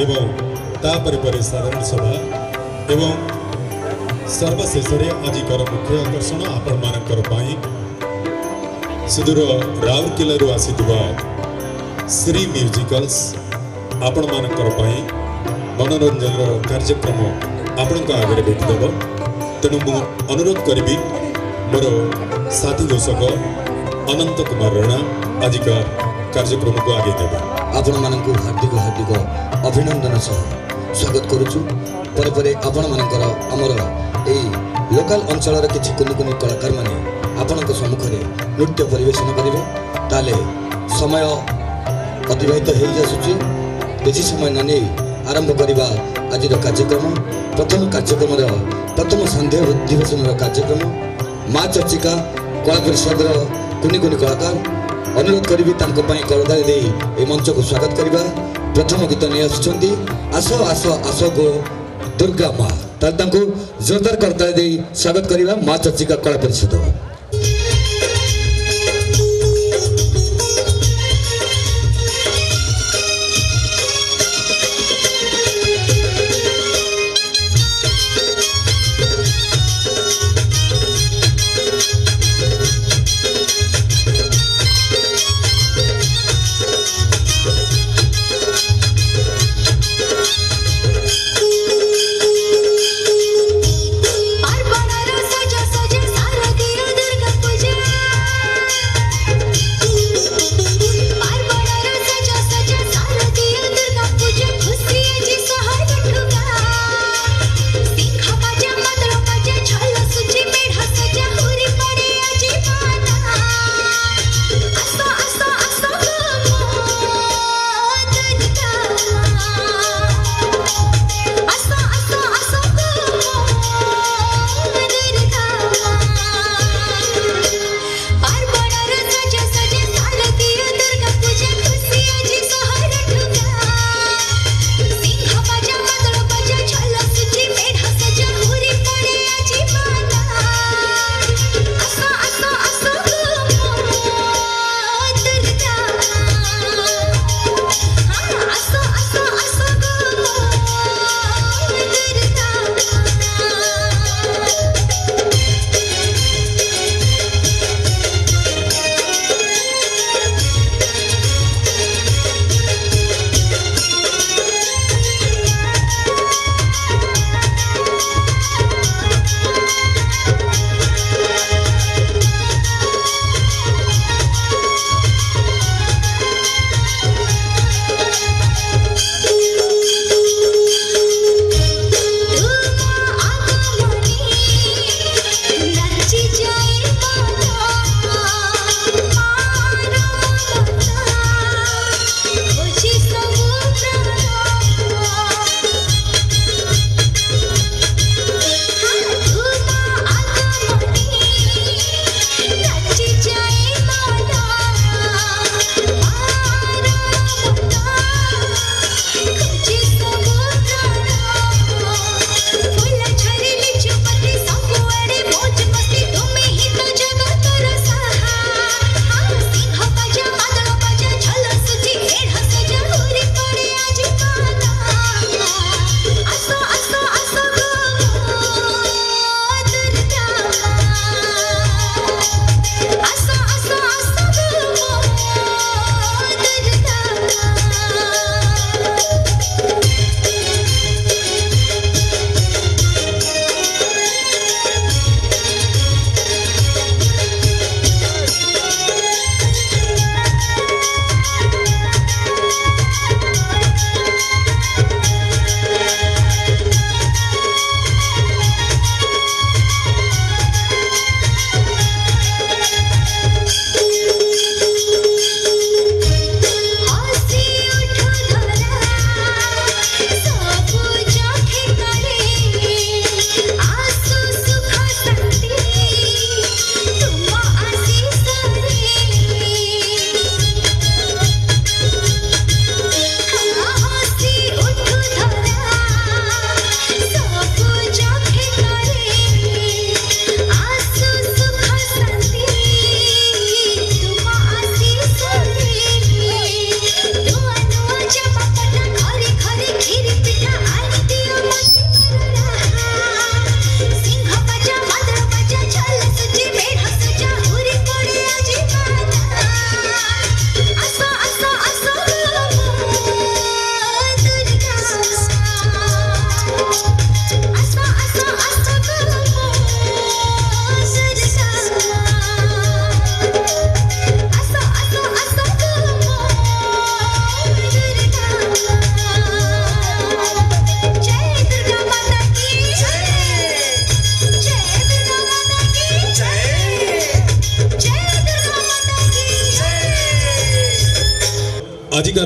एवं तापर परे साधारण सभा एवं सर्वशेष आजिकर मुख्य आकर्षण आपण मानकर पाई सुदूर राउरकेला आसीथिबा श्री म्यूजिकल्स आपण मानकर पाई मनोरंजन कार्यक्रम आपण आगे भेटिदेव। तेणु मु अनुरोध करी मोर साथी घोषक अनंत कुमार राणा आजिका कार्यक्रम को आगे देवे। आपण मानक हार्दिक हार्दिक अभिनंदन सह स्वागत करुचु। परे परे आपण मानकर आमर एई लोकल अंचल किछि कुनि कुनि कलाकार माने आपनक सम्मुख रे नृत्य परिवेशन करिवे। ताले समय अतिबाहित हो जासुची किछि समय न नै आरंभ करिबा आज कार्यक्रम। प्रथम कार्यक्रम प्रथम संध्या अधिवेशन कार्यक्रम माँ चर्चिका कला परिषद कुनि कुनि कलाकार अनुरोध करी करदारी दे ए मंच को स्वागत करवा। प्रथम गीत नहीं आसुंच आस आस आस गो दुर्गा माँ जोरदार करदारी दे स्वागत करवा माँ चर्चिका कला परिषद। আর বড় সজা সজা সারা দিন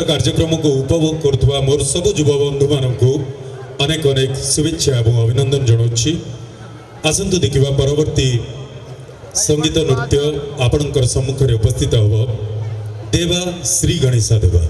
कार्यक्रम को उपभोग करुवा मोर सब युव बंधु मानू अनेक अनेक शुभेच्छा और अभिनंदन जनाऊँगी। आसतु देखा परवर्ती संगीत नृत्य आपणकर सम्मुखें उपस्थित होब देवा श्री गणेशा देवा।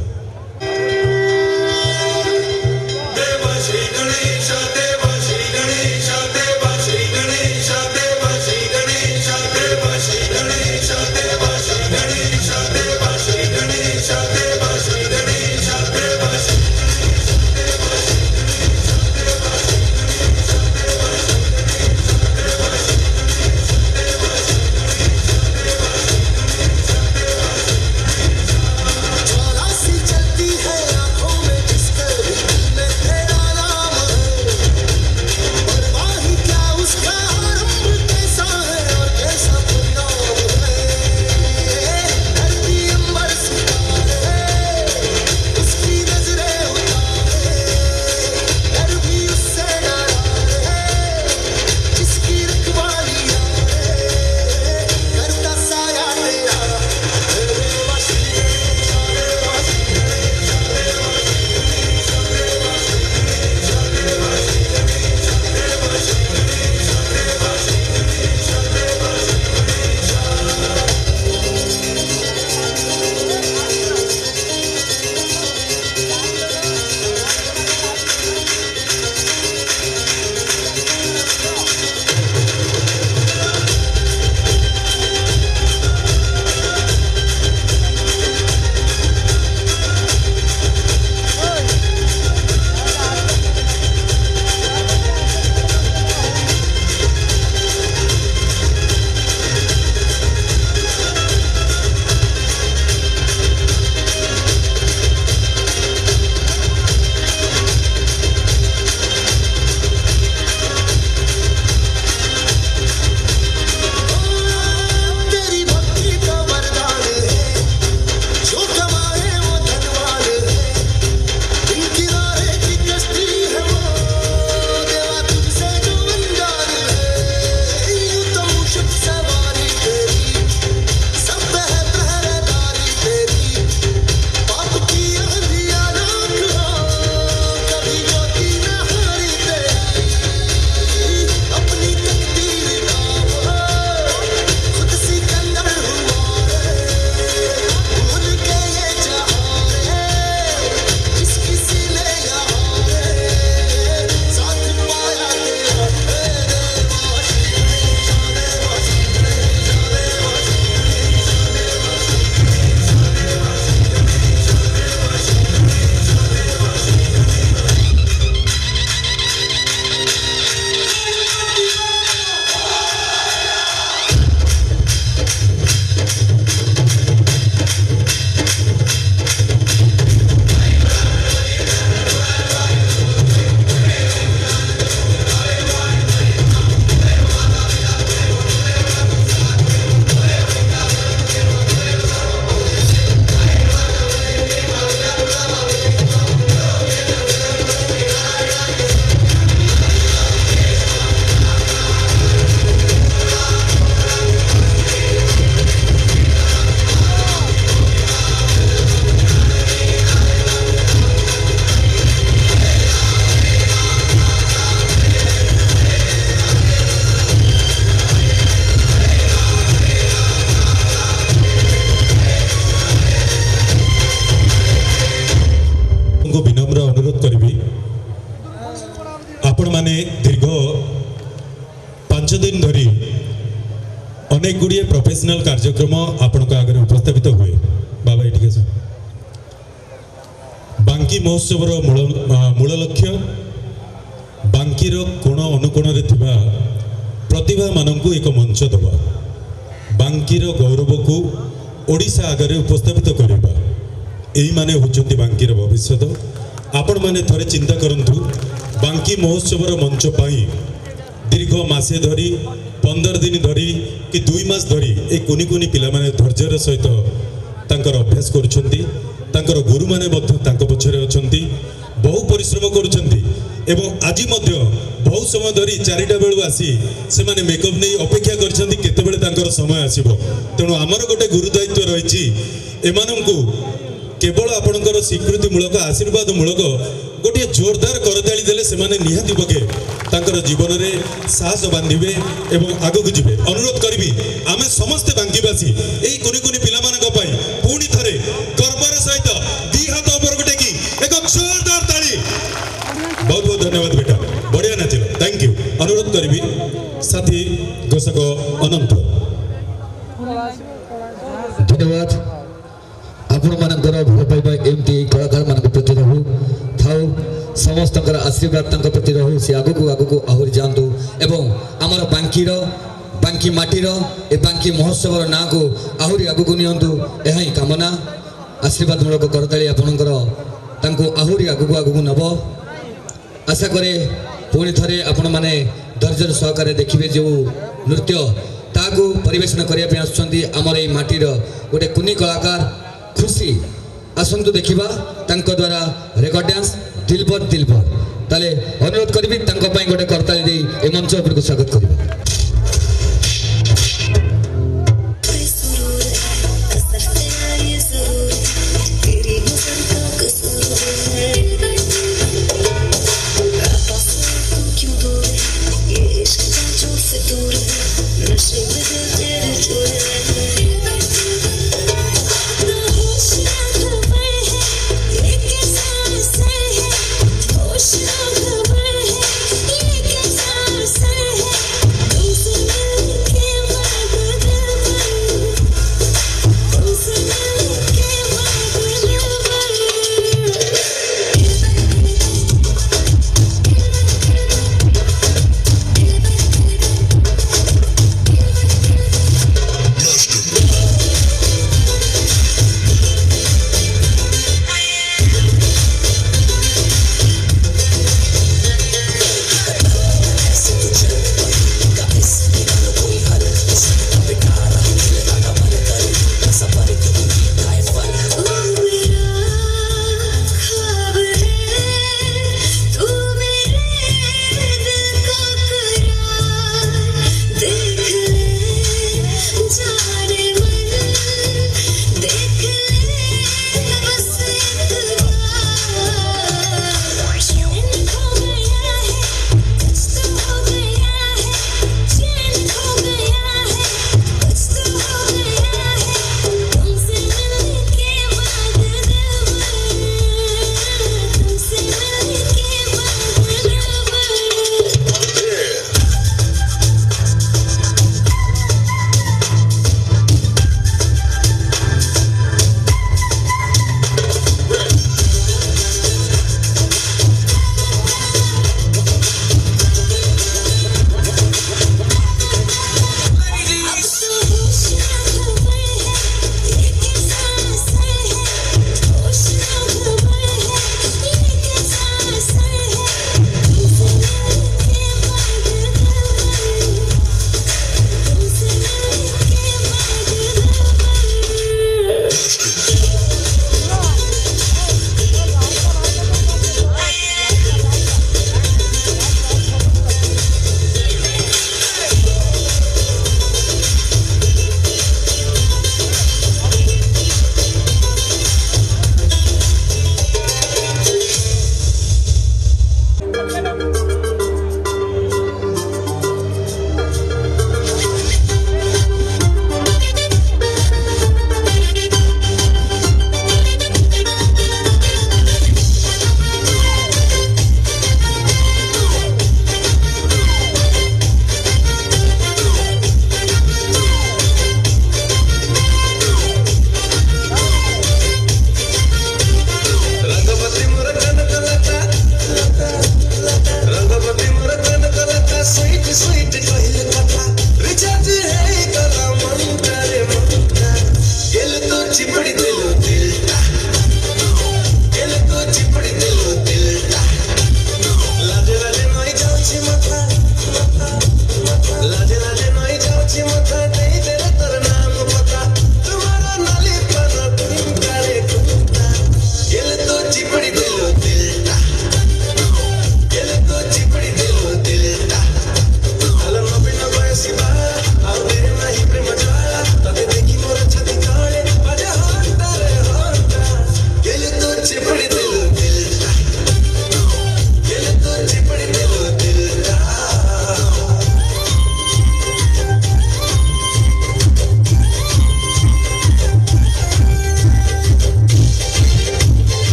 दीर्घ 5 दिन धरी अनेक गुड़िए प्रोफेशनल कार्यक्रम आपण आगे उपस्थापित हुए। बाबा ये बांकी महोत्सव मूल लक्ष्य बांकीर कोण अनुकोण प्रतिभा मानू एक मंच दबा, बांकीर गौरव को ओडिशा आगे उपस्थापित करवा। यही माने होचंती बांकीर भविष्य। आपण माने थरे चिंता करंतु बांकी महोत्सव मंच पाई दीर्घ मासे धरी 15 दिन धरी कि 2 मास धरी ए कुनी कुनी पिला माने धैर्यर सहित तांकर अभ्यास करुछंती। तांकर गुरु माने मध्य तांको पछरे अछंती, बहु परिश्रम करुछंती एवं आज मध्य बहुत समय धरी 4टा बेलू आसी से माने मेकअप नहीं अपेक्षा करछंती केतेबेले तांकर समय आसीबो। तेणु आमर गोटे गुरु दायित्व रहिछि एमानंकु केवल आपणकर स्वीकृतिमूलक आशीर्वादमूलक गोटे जोरदार करताली देले सेमाने निहाती पके तांकर जीवन में साहस बांधिबे एवं आगक जीवे अनुरोध करी आमे समस्ते बांकीवासी यही कुनि कुनि पिलामानक पई पुणी थरे गर्वर सहित दी हाथ ऊपर टेकी एक जोरदार ताली। बहुत बहुत धन्यवाद बेटा, बढ़िया नाचिल, थैंक यू। अनुरोध करी साथी घोषक अनंत। धन्यवाद। आपण मानकर भल पाइबा एमती कलाकार मान प्रति रहू थाउ समस्त आशीर्वाद तंक प्रति रहू से आगको आगको आहरी जातु एवं आमर बांकी माटीर ए बांकी महोत्सव ना को आहरी आगको नियंतु यह ही कामना। आशीर्वाद मूलक करताली आपणकर तांको आहरी आगको आगको नब आशा करे पुणी थरे आपण माने धैर्य सहकारे देखिबे जो नृत्य ताको परिवेषण करने आसुचंती आमर ए माटीर गोटे कुनी कलाकार खुशी आसंतु देखिबा तांको द्वारा रेकर्ड डांस दिलबर ताले अनुरोध करबी तांको पई गोटे करताली दे ए मंच ऊपर को स्वागत करबा।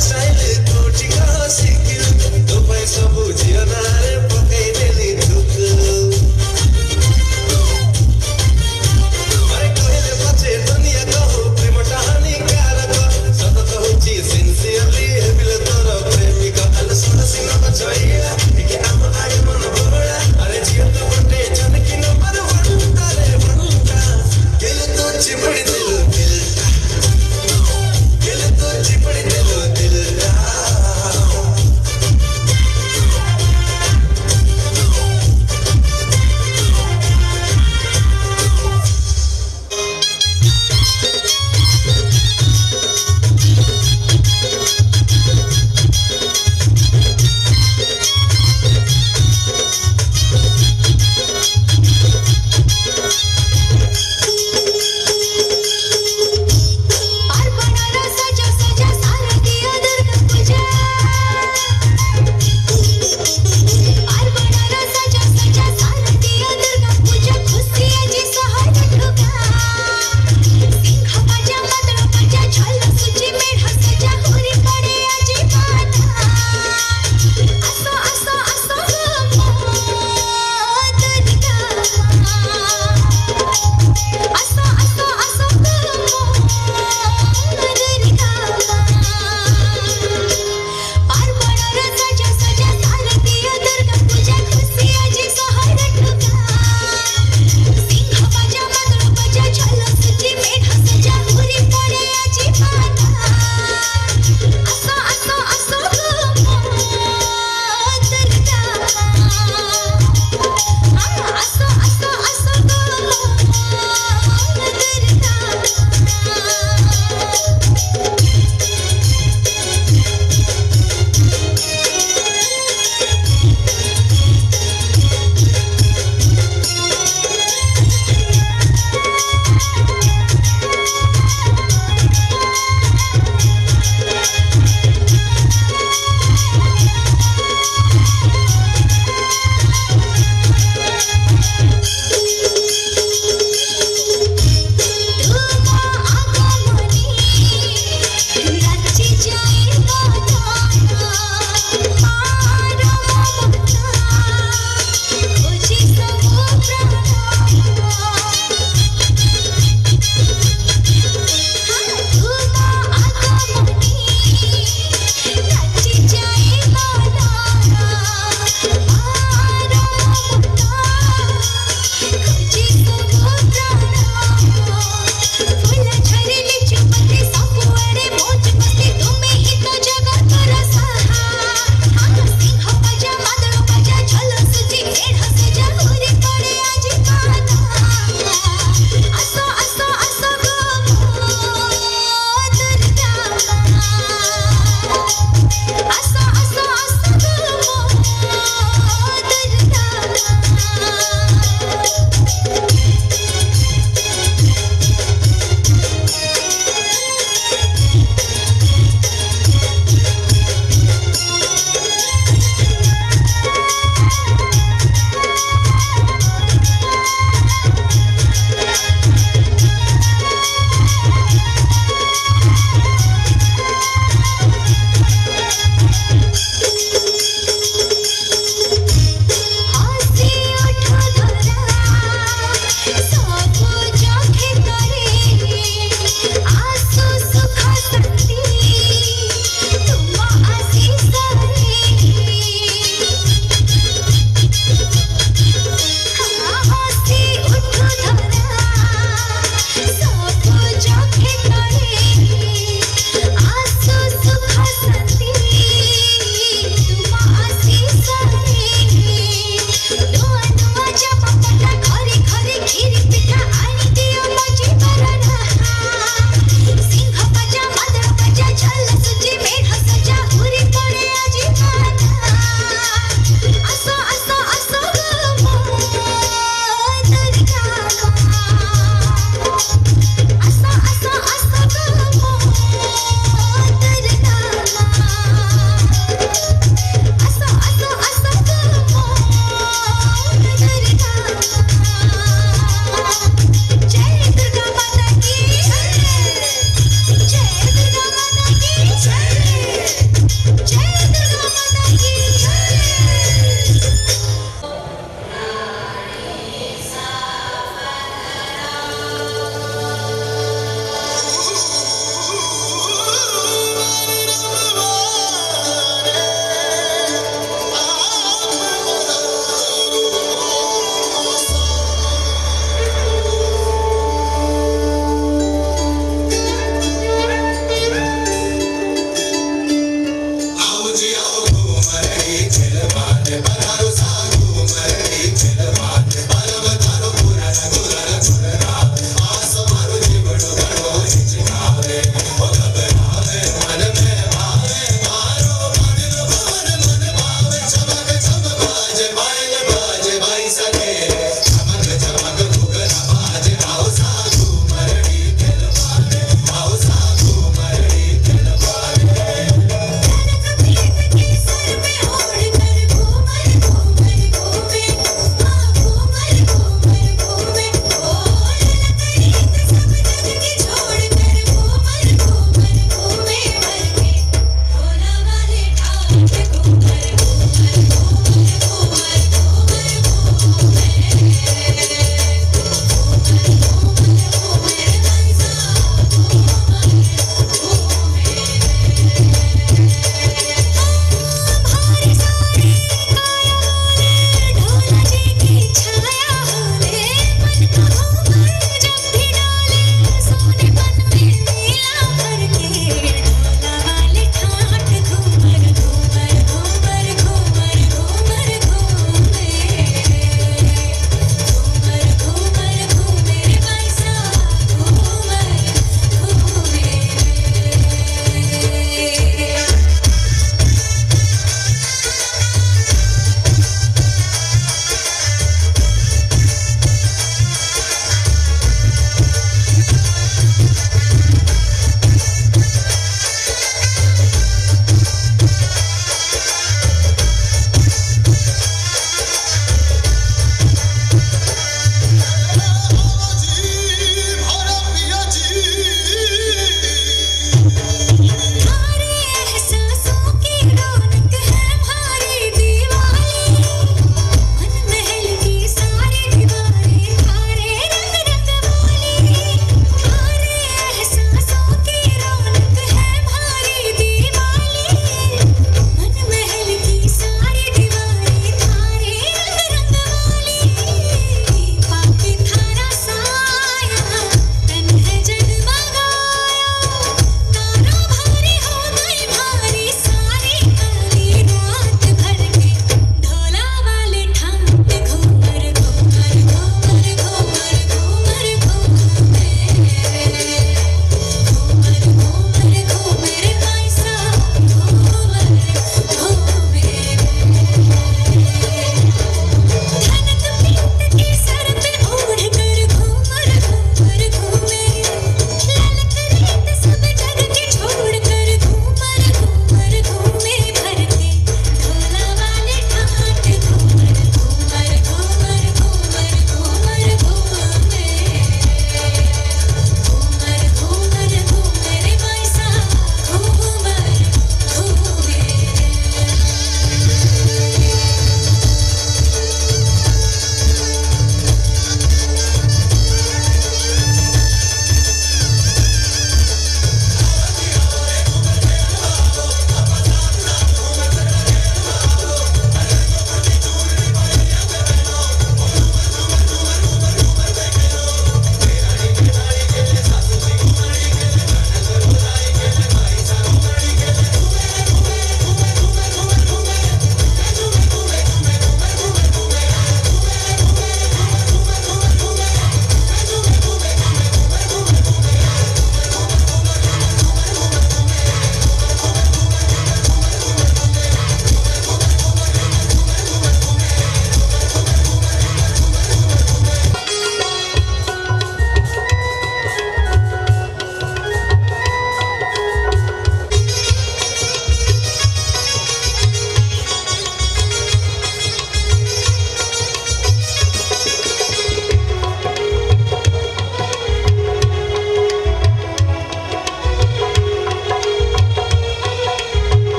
Style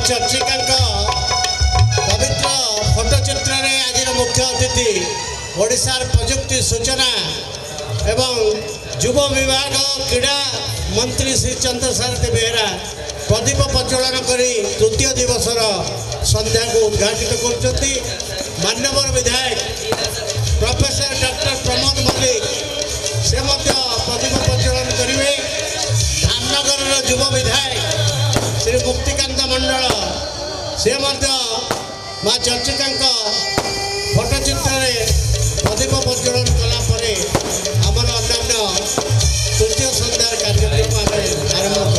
चर्चिका पवित्र फोटोचित्र आज मुख्य अतिथि ओडिशार प्रजुक्ति सूचना एवं युव विभाग क्रीड़ा मंत्री श्री चंद्रसारथी बेहेरा प्रदीप प्रज्वलन कर तृतीय दिवसर संध्या को उद्घाटित कर मान्यवर विधायक प्रोफेसर डॉक्टर प्रमोद मल्लिक से प्रदीप प्रज्वलन करेंगे। धामनगर युव विधायक श्री मुक्तिकांत मंडल से माँ चर्चिका फोटोचित्र प्रदीप प्रज्वलन कलापर आमर अन्य तृतीय संध्यार कार्यक्रम आरंभ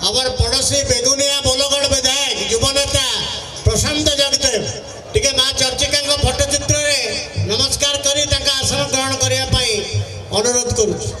आवर पड़ोसी बेगुनिया बोलगढ़ विधायक युव नेता प्रशांत जगदेव टिके माँ चर्चिका फोटोचित्र नमस्कार करी आसन ग्रहण करने अनुरोध करुछु।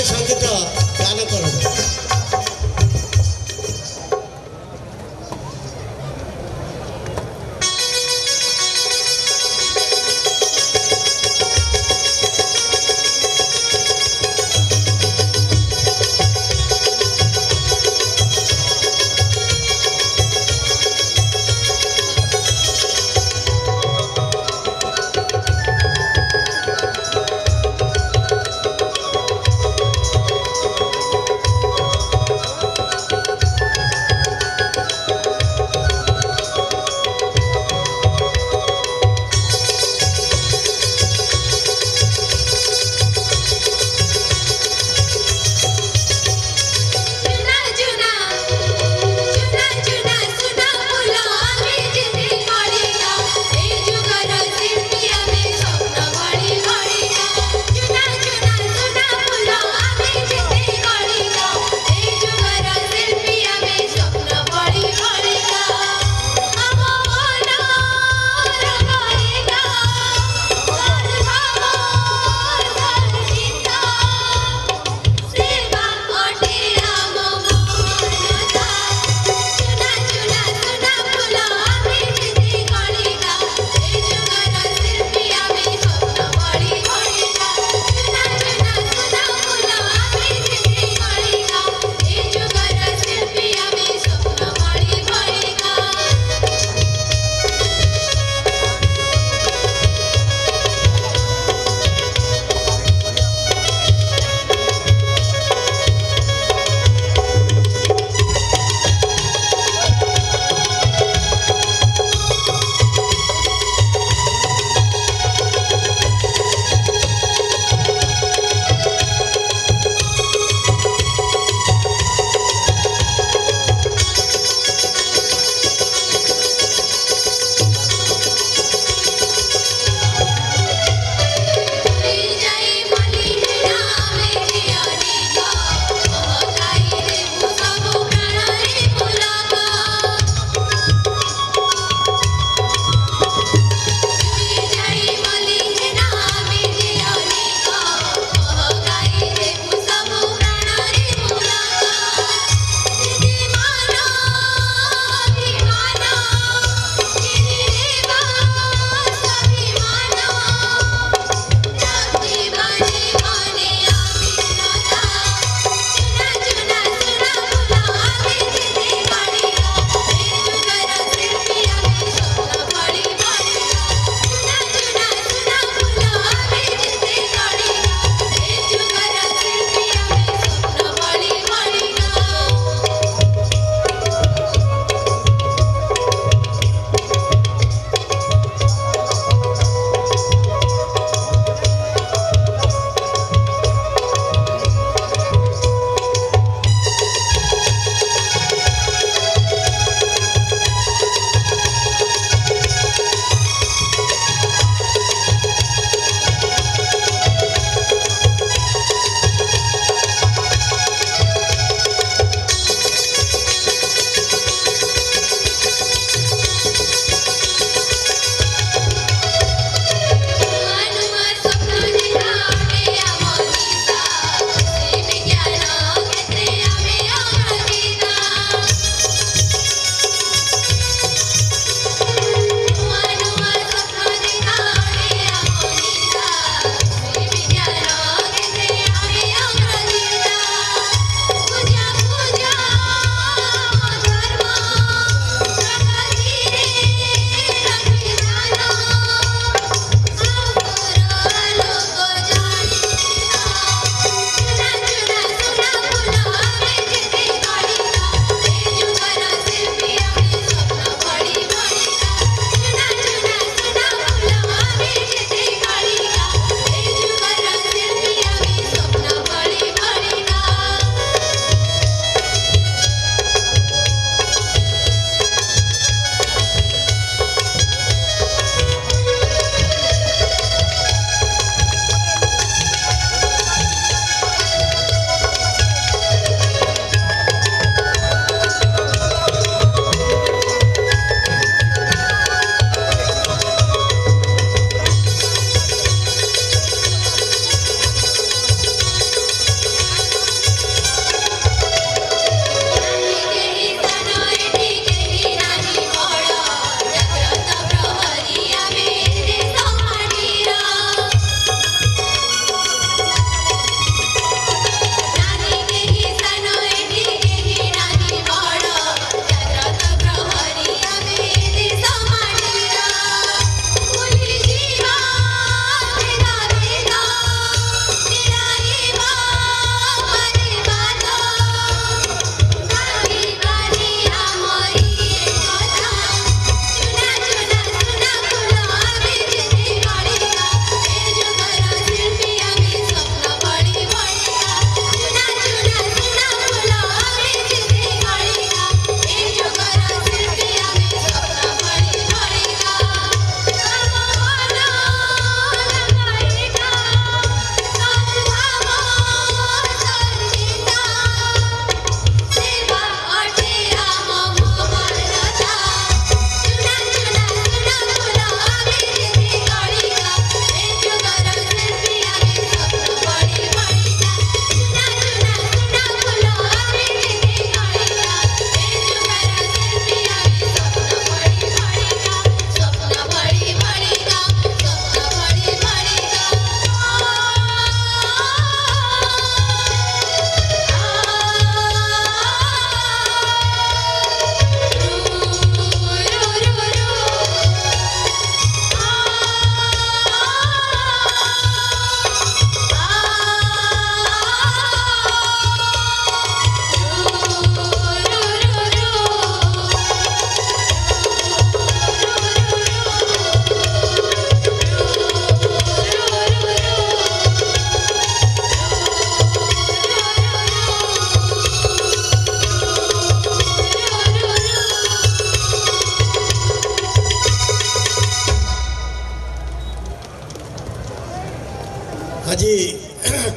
संगीत गान कर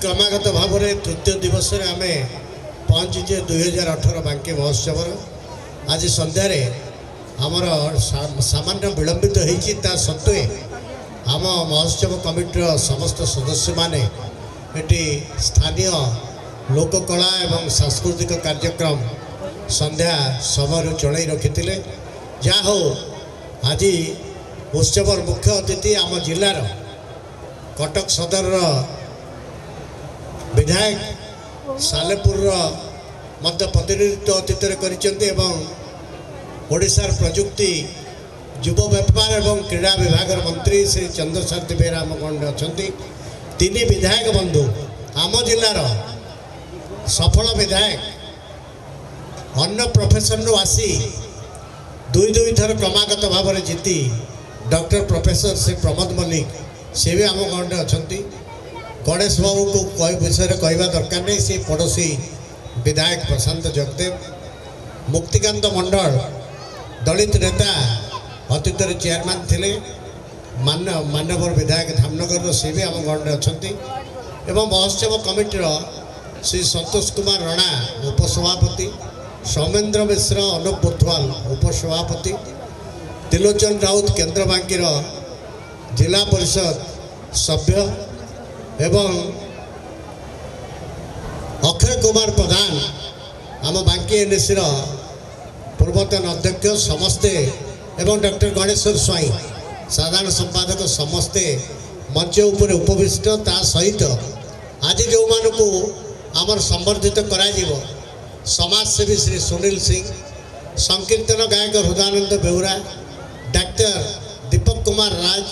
क्रमागत भाव में तृतीय दिवस आम पहुँचीचे 2018 बांकी महोत्सव आज संध्यार आमर सामान्य विलंबित होता सत्वे आम महोत्सव कमिटर समस्त सदस्य माने एटी स्थानीय लोककला एवं सांस्कृतिक कार्यक्रम संध्या समय चढ़ाई रखी जहा हो आज उत्सवर मुख्य अतिथि आम जिलार कटक सदर विधायक सालेपुर मध्य प्रतिनिधित्व अतीत ओडिशार प्रजुक्ति युव व्यापार एवं क्रीड़ा विभाग मंत्री श्री चंद्रशेखर बेहेरा आम गंड अच्छा तीन विधायक बंधु आम जिलार सफल विधायक अन्य प्रोफेशन रु आसी दुई थर क्रमागत भाव में जीति डॉक्टर प्रोफेसर श्री प्रमोद मल्लिक से भी आम गंडे अच्छा गणेश बाबू को विषय कहवा दरकार नहीं से पड़ोसी विधायक प्रशांत जगदेव मुक्तिकांत मंडल दलित नेता अतीत चेयरमैन थे मान्यवर विधायक धामनगर से भी आम गंडे अच्छा एवं महोत्सव कमिटर श्री संतोष कुमार राणा उपसभापति सौमेन्द्र मिश्र अनुप बुधवाल उपसभापति त्रिलोचन राउत केन्द्र बांकीर जिला परिषद सभ्य एवं अक्षय कुमार प्रधान आम बांकी एनएसी पूर्वतन अध्यक्ष समस्ते एवं डॉक्टर गणेश्वर स्वाई साधारण संपादक समस्ते मंच उपर उपविष्ट ता सहित आज जो मानू आमर संबर्धित करा समाजसेवी श्री सुनील सिंह संकीर्तन गायक हृदानंद Behura doctor Deepak Kumar Raj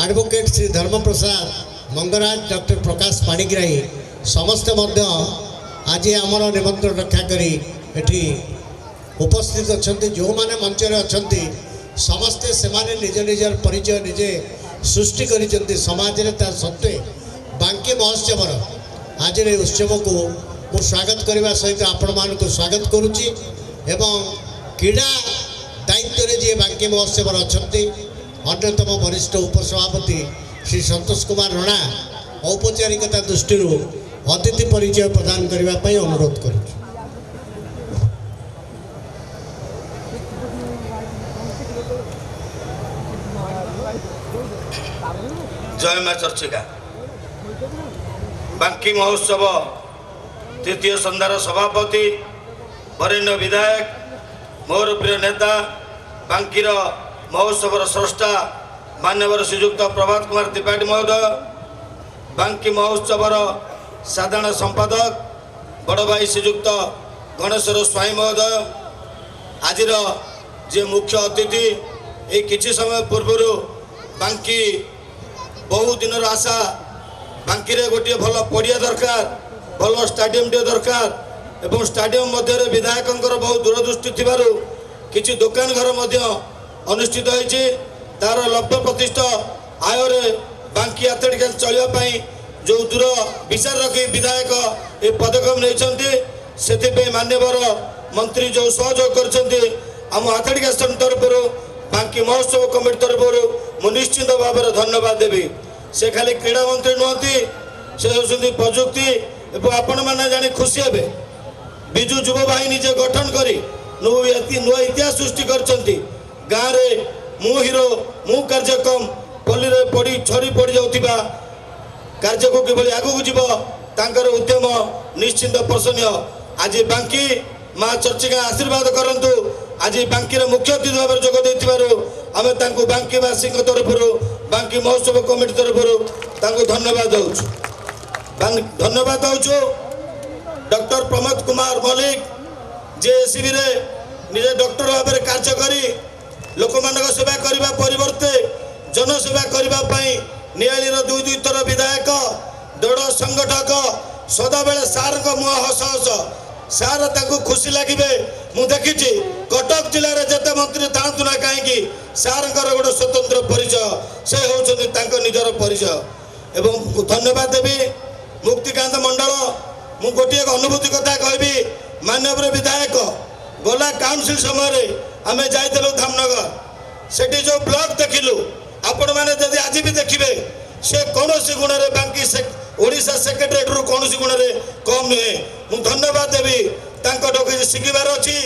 advocate Shri Dharmaprasad Mangaraj doctor प्रकाश पाणिग्राही समस्ते मध्य आज आमर निमंत्रण रक्षा करी एठी उपस्थित अच्छा जो माने मंचर अच्छा समस्ते से माने निज निजर परिचय निजे सृष्टि करिसेंती समाज रे ता सत्वे बांकी महोत्सव आज उत्सव को मु स्वागत करने सहित आपण मान को स्वागत करुच्ची एवं क्रीड़ा दायित्व रे जे बांकी महोत्सव अच्छा अन्यतम वरिष्ठ उपसभापति श्री संतोष कुमार राणा औपचारिकता दृष्टि अतिथि परिचय प्रदान करने अनुरोध करुँ। जय मां चर्चिका बांकी महोत्सव तृतीय संध्यार सभापति वरेण्य विधायक मोर प्रिय नेता बांकीर महोत्सवर स्रष्टा मान्यवर श्रीयुक्त प्रभात कुमार त्रिपाठी महोदय बांकी महोत्सवर साधारण संपादक बड़ भाई श्रीयुक्त गणेश्वर स्वाई महोदय आज जे मुख्य अतिथि ये किछि समय पूर्व बांकी बहु दिन आशा बांकी रे गोटे भल पड़िया दरकार भल स्टाडियम टे दरकार एवं स्टाडियम मध्य विधायकंकर बहुत दूरदृष्टि थिबारु किछि दुकान घर मध्य अनुष्ठित होइछि तार 90% आय रे बांकी एथलेटिक्स चलिया जो दूर विचार रखी विधायक ये पदक्षेप नहीं मान्यवर मंत्री जो सहयोग कर एथलेटिक्स तरफ बांकी महोत्सव कमिटी तरफ मु निश्चित भाव में धन्यवाद देवी से खाली क्रीड़ा मंत्री नुहति से होती प्रजुक्ति आपण मैंने जानी खुशी हे विजु युव बाहिनी जे गठन करी नुआ इतिहास सृष्टि कर गाँव में मु हिरो मु कार्यक्रम पल्ली रे पड़ी छड़ी पड़ जाउथिबा कार्य को किभली आगु जीव तांकर उद्यम निश्चिंत प्रशंसनीय। आज बांकी माँ चर्चिका आशीर्वाद करंतु आज बांकी रे मुख्य अतिथि भाव जोग देथिबारु आमे तांको बांकी वासी तरफ बांकी महोत्सव कमिटी तरफ तांको धन्यवाद दउछु धन्यवाद दउछु। डॉक्टर प्रमोद कुमार मल्लिक जे एसीबी रे निजे डॉक्टर भाव में कार्य करी लोक मानक सेवा करने परिवर्ते जनसेवा करने नियाली दुई थर विधायक दृढ़ संगठक सदाबले सार मुह हस हस सार ताकू खुशी लगे मु देखी कटक जिले में जिते मंत्री था ना कहीं सार गोटे स्वतंत्र परिचय से होती निजर परिचय एवं धन्यवाद देवी मुक्तिकांत मंडल मु गोटे अनुभूति कथा कहबी मान्यवर विधायक गला काउंसिल समय आम जाइलु धामनगर से जो ब्लॉक देखिलु आपण मैंने जदि आज भी देखिए से कौनसी गुण रे बांकी ओडिशा सेक्रेटरीएट रु कौनसी गुण रे कम नुहे मु धन्यवाद देवी तांको डोके शिखिबार अछि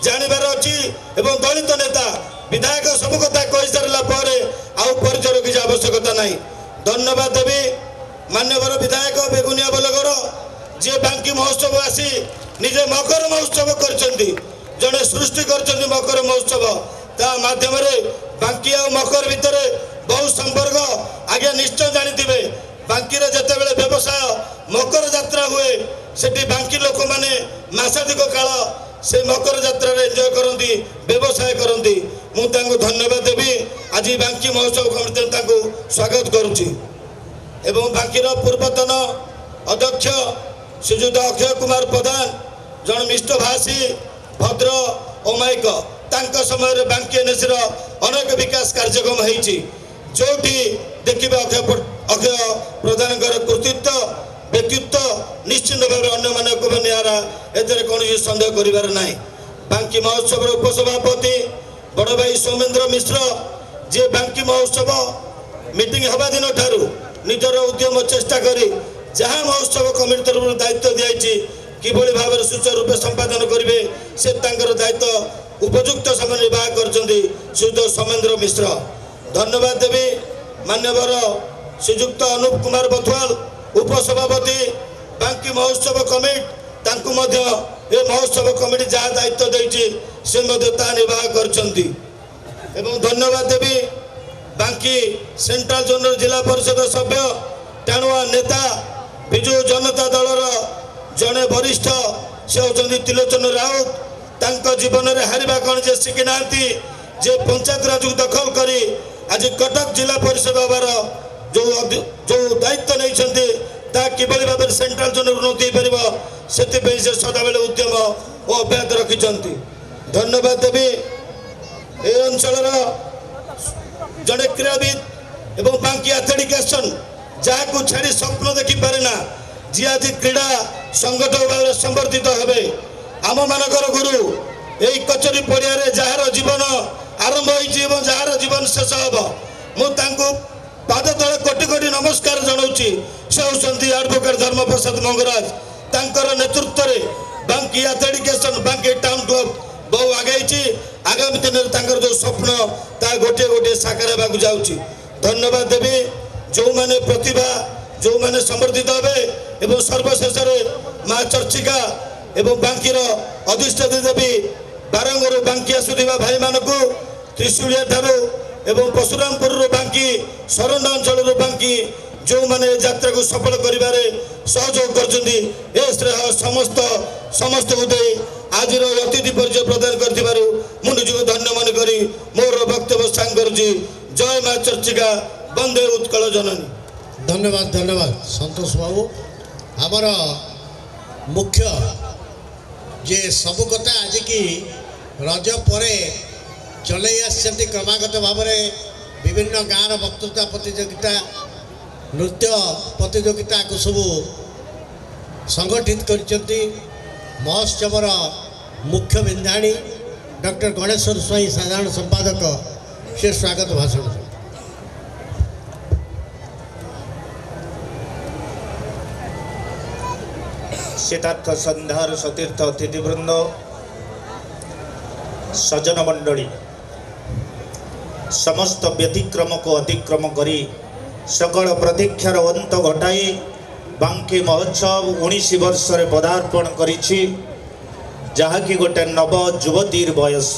जानिबार अछि एवं दलित नेता विधायक सब कथा कहि सारला परे आउ परिचय की आवश्यकता नहीं धन्यवाद देवी मान्यवर विधायक बेगुनिया बलगर जे बांकी महोत्सव आसी निजे मकर महोत्सव करछंती जने सृष्टि करछंती मकर महोत्सव ता माध्यम रे बांकी आ मकर भितर बहुत संपर्क आगे निश्चय जानिथिबे बांकी रे जते बेले व्यवसाय मकर यात्रा हुए सेठी बांकी लोक माने मासाधिक काल से मकर यात्रा रे एन्जॉय करंती व्यवसाय करंती मु तांको धन्यवाद देबी आज बांकी महोत्सव कमिटी तांको स्वागत करूची एवं बांकीर पूर्वतन अध्यक्ष श्रीयुत अक्षय कुमार प्रधान जन मिष्टभाषी भद्र अमायिक तांको समय रे बांकी एनएसर अनेक विकास कार्यक्रम हेछि जोठी देखिबे अक्षय प्रधान कृतित्व व्यक्तित्व निश्चित भाव अन्य मानक निरा एतरे कौन सन्देह करिवार नाही बांकी महोत्सव उपसभापति बड़ भाई सौमेन्द्र मिश्र जे बांकी महोत्सव मीटिंग हवा दिन ठारू निजर उद्यम चेष्टा करी जहाँ महोत्सव कमिटी तरफ दायित्व दिखाई किभली भाव सुचारू रूपे संपादन करेंगे से दायित्व उपयुक्त समय निर्वाह कर श्रीयुत सौमेन्द्र मिश्र धन्यवाद देवी मान्यवर श्रीयुक्त अनुप कुमार बथवाल उपसभापति बांकी महोत्सव कमिटी ए महोत्सव कमिटी जहाँ दायित्व देती से निर्वाह कर धन्यवाद देवी बांकी सेंट्रल जोन जिला परिषद सभ्य टाणुआ नेता विजु जनता दलर जड़े वरिष्ठ से होती त्रिलोचन राउत तांको जीवन में हारिबा कौन जे शिखी ना जे पंचायत राज दखल करी आज कटक जिला परिषद हबार जो दायित्व नहीं किभली भाव सेंट्रल जोन उन्नति पार से सदाबले उद्यम और अब्याहत रखिंट धन्यवाद देवी ए अंचल जड़े क्रीड़ाविद एवं बांकी एथलेटिकेशन जहाँ छाड़ी स्वप्न देखी पारे ना जी आज क्रीड़ा संगठन भाव संवर्धित हे आम मानकर गुरु यही कचरी पड़िया जार जीवन आरंभ हो जार जीवन शेष हम मुझे पाद तले कोटि कोटि नमस्कार जनाऊँगी से होती एडवोकेट धर्मप्रसाद मंगराज तांकर नेतृत्व में बांकी एथलेटिकेशन बांकी टाउन क्लब बहु आगे आगामी दिन में जो स्वप्न ता गोटे गोटे साकार होगा जाऊँगी धन्यवाद देवी जो मैंने प्रतिभा जो मैंने समर्थित हे सर्वशेष माँ चर्चिका एवं बांकीर अधिष्ठात्री देवी बारंगर बांकी आसुवा भाई मानक त्रिशूलिया ठारू एवं परशुरामपुर बांकी सरंडा अंचल बांकी जो मैंने यात्रा को सफल करिबारे सहयोग कर श्रेय समस्त समस्त उदय आज अतिथि परिचय प्रदान कर निजक धन्य मन करी मोर वक्तव्य सांग करुँची जय माँ चर्चिका वंदे उत्कल जननी धन्यवाद धन्यवाद संतोष बाबू आमर मुख्य जे सबु कथा आज की रज पर चल क्रमागत भाव में विभिन्न गाँव वक्तृता प्रतियोगिता नृत्य प्रतियोगिता को सब संगठित कर महोत्सवर मुख्य बिंधाणी डॉक्टर गणेश्वर स्वाई साधारण संपादक से स्वागत भाषण सिद्धार्थ संध्यार सतीर्थ अतिथिवृंद सज्जन मंडली समस्त व्यतिक्रम को अतिक्रम करी सकल प्रतीक्षार अंत घटाई बांकी महोत्सव 19 वर्ष रे पदार्पण करिछि जहाँकि गोटे नव युवतीर बयस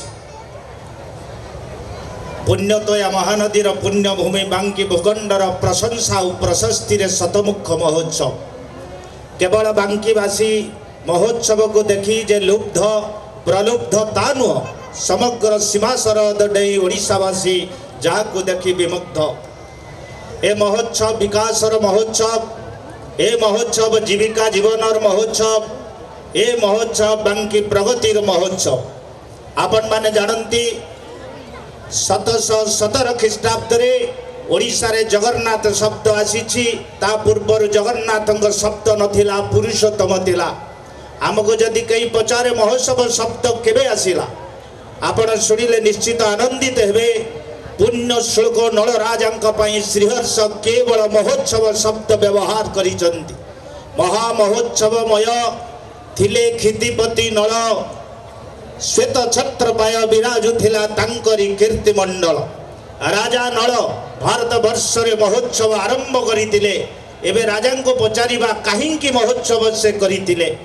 पुण्यतया महानदीर पुण्यभूमि बांकी भूखंडर प्रशंसा और प्रशस्ति रे शतमुख महोत्सव केवल बांकीवासी महोत्सव को देखी जे लुब्ध प्रलुब्ध ता नुह समग्र सीमा सरहद डेई ओडिशावासी जहाँ को देखी विमुग्ध ए महोत्सव विकासर महोत्सव ए महोत्सव जीविका जीवनर महोत्सव ए महोत्सव बांकी प्रगतिर महोत्सव आपण माने जानती 1717 ख्रीष्टाब्द ओडिशा रे जगन्नाथ शब्द आसी ता पूर्वर जगन्नाथ शब्द नथिला पुरुषोत्तम थिला आमको जदि कई पचारे महोत्सव शब्द केबे आसिला आपण शुणिले निश्चित आनंदित हेबे पुण्य श्लोक नलराजा श्रीहर्ष केवल महोत्सव शब्द व्यवहार करिसंती। महामहोत्सवमय थिले क्षितिपति नल श्वेत छत्रपाय विराजुथिला तांकरी कीर्तिमंडल। राजा नल भारत वर्ष रे महोत्सव आरंभ करितिले। एबे राजा को पचारिबा काहींकी महोत्सव से करितिले।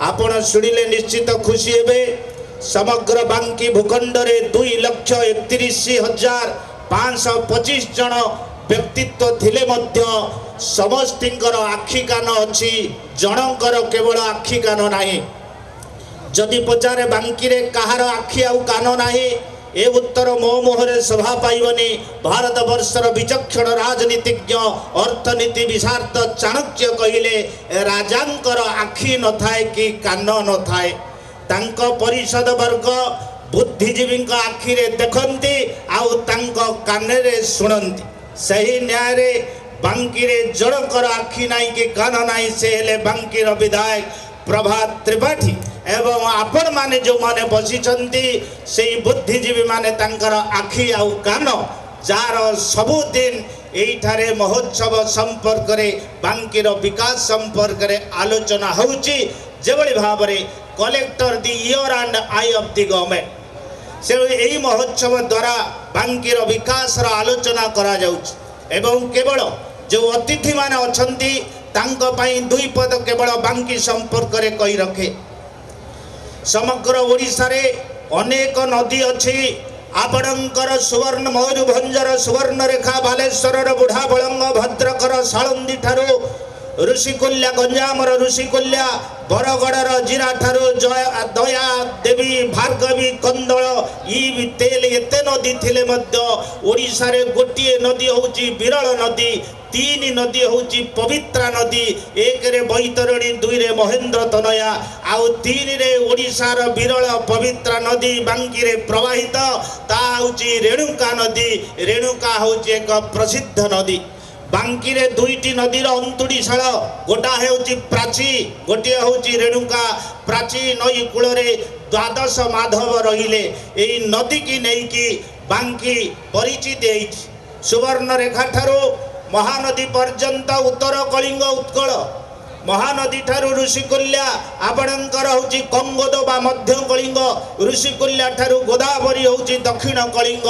आपण शुणिले निश्चित खुशी हेबे। समग्र बांकी भूखंड रे 2,31,525 जन व्यक्तित्व थिले मध्य समस्तिंकर आखि कान अछि, जनकर केवल आखि कान नाही। जदि पचारे बांकी रे कहार आखि आउ कान नाही, ए उत्तर मो मोहरे सभा पाइबनी। भारत वर्षर विचक्षण राजनीतिज्ञ अर्थनीति विशारद चाणक्य कहिले राजांकर आखि न थाए कि कान न थाए। तांको परिषद वर्ग बुद्धिजीवी आखि रे देखंती आउ तांको काने रे सुनंती। सही न्याय रे बांकी रे जनकर आखि नाही कि कान नाही, से हेले बांकीर विधायक प्रभात त्रिपाठी एवं आपण माने जो माने बसिचंती से बुद्धिजीवी माने तांकर आखि आउ कान, जार सबुदिन एठारे महोत्सव संपर्क रे बांकीर विकास संपर्क रे आलोचना होउची। जेबळी भाबरे collector the ear and eye of the government से यही महोत्सव द्वारा बांकीर विकास रा आलोचना करा जाउची। एवं केवल जो अतिथि माने अछंती तांको पई दुई पद केवल बांकी संपर्क रे कहि रखे। समग्र ओडिशा रे अनेक नदी अछि। आपणकर सुवर्ण मयूरभंजर सुवर्ण रेखा बालेश्वर बुढ़ा बलंग भद्रकर सालंदी ठारू ऋषिकुल्या गंजामर ऋषिकुल्या बरगड़र जीरा ठारू दया देवी भार्गवी कंदल ई तेल एते नदी थिले मध्य ओडिशा रे गोटिए नदी होउची विरल नदी। 3 नदी होउची पवित्रा नदी। 1 रे बैतरणी, 2 रे महेंद्र तनया आउ 3 रे ओडिशार विरल पवित्रा नदी बांकी रे प्रवाहित ता होउची रेणुका नदी। रेणुका होउची एक प्रसिद्ध नदी। बांकी रे 2टी नदीर अंतुड़ीशाल, गोटा हेउची प्राची, गोटे होउची रेणुका। प्राची नई कूल रे 12 माधव रहिले। एई नदी की नहीं की बांकी परिचित हेइछि। सुवर्ण रेखा ठारू महानदी पर्यंत उत्तर कलिंग उत्कल, महानदी ठारू ऋषिकुल्या आपणकर होउची कंगोद बा मध्य कलिंग, ऋषिकुल्या ठारू गोदावरी होउची दक्षिण कलिंग।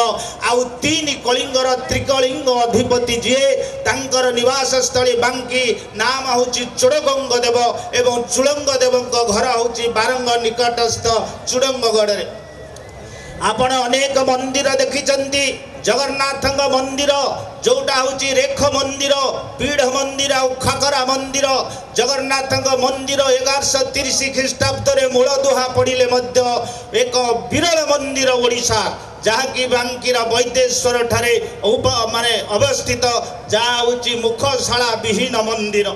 आउ 3 कलिंगर त्रिकलिंग अधिपति जे तांकर निवास स्थली बांकी नाम होउची चुड़गंग देव एवं चुड़ंग देवଙ୍କ घर होउची बारंग निकटस्थ चुड़ंगगढ़ रे। आपण अनेक मंदिर देखिचंती। जगन्नाथ मंदिर जोटा होची रेख मंदिर, पीढ़ मंदिर और खाकरा मंदिर। जगन्नाथ मंदिर 1130 ख्रीष्टाब्द रे मूल दुहा पड़िले मध्य एक विरल मंदिर ओडिशा, जहाँकि बांकीर वैदेश्वर ठारे माने अवस्थित, जहाँ होची मुखशाला विहीन मंदिर।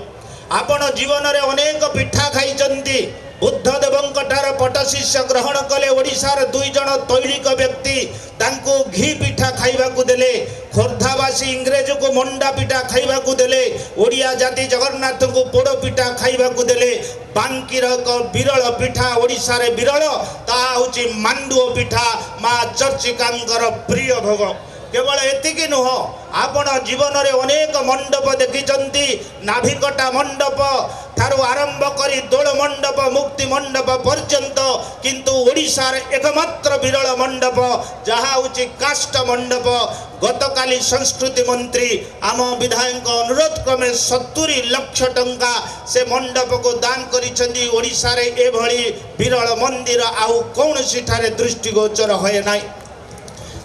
आपण जीवन रे अनेक पिठा खाइचंती। बुद्ध देवंकठार पटशिष्य ग्रहण कले ओडिशार 2 जन तैलिक व्यक्ति तांको घी पिठा खाइबा को देले। खोर्धावासी इंग्रेज को मंडा पिठा खाइबा को देले। ओडिया जाति जगन्नाथ को पोड़ पिठा खाइबा को देले। बांकीर एक विरल पिठा ओडिशा रे विरल, ता होची मांडुओ पिठा, मां चर्चिकांकर प्रिय भोग। केवल एतिकी नुह, आपण जीवन रे अनेक मंडप देखिचंती। नाभिकटा मंडप ठारू आरंभ करी दोल मंडप, मुक्ति मंडप पर्यंत, किंतु ओडिशार एकमात्र विरल मंडप जहाँ होची काष्ठ मंडप। गतकाली संस्कृति मंत्री आम विधायक अनुरोध क्रमे 70 लाख टंका से मंडप को दान करिसेंती। ओडिशा रे एभली विरल मंदिर आउ कौनसी ठारे दृष्टिगोचर होए नाही।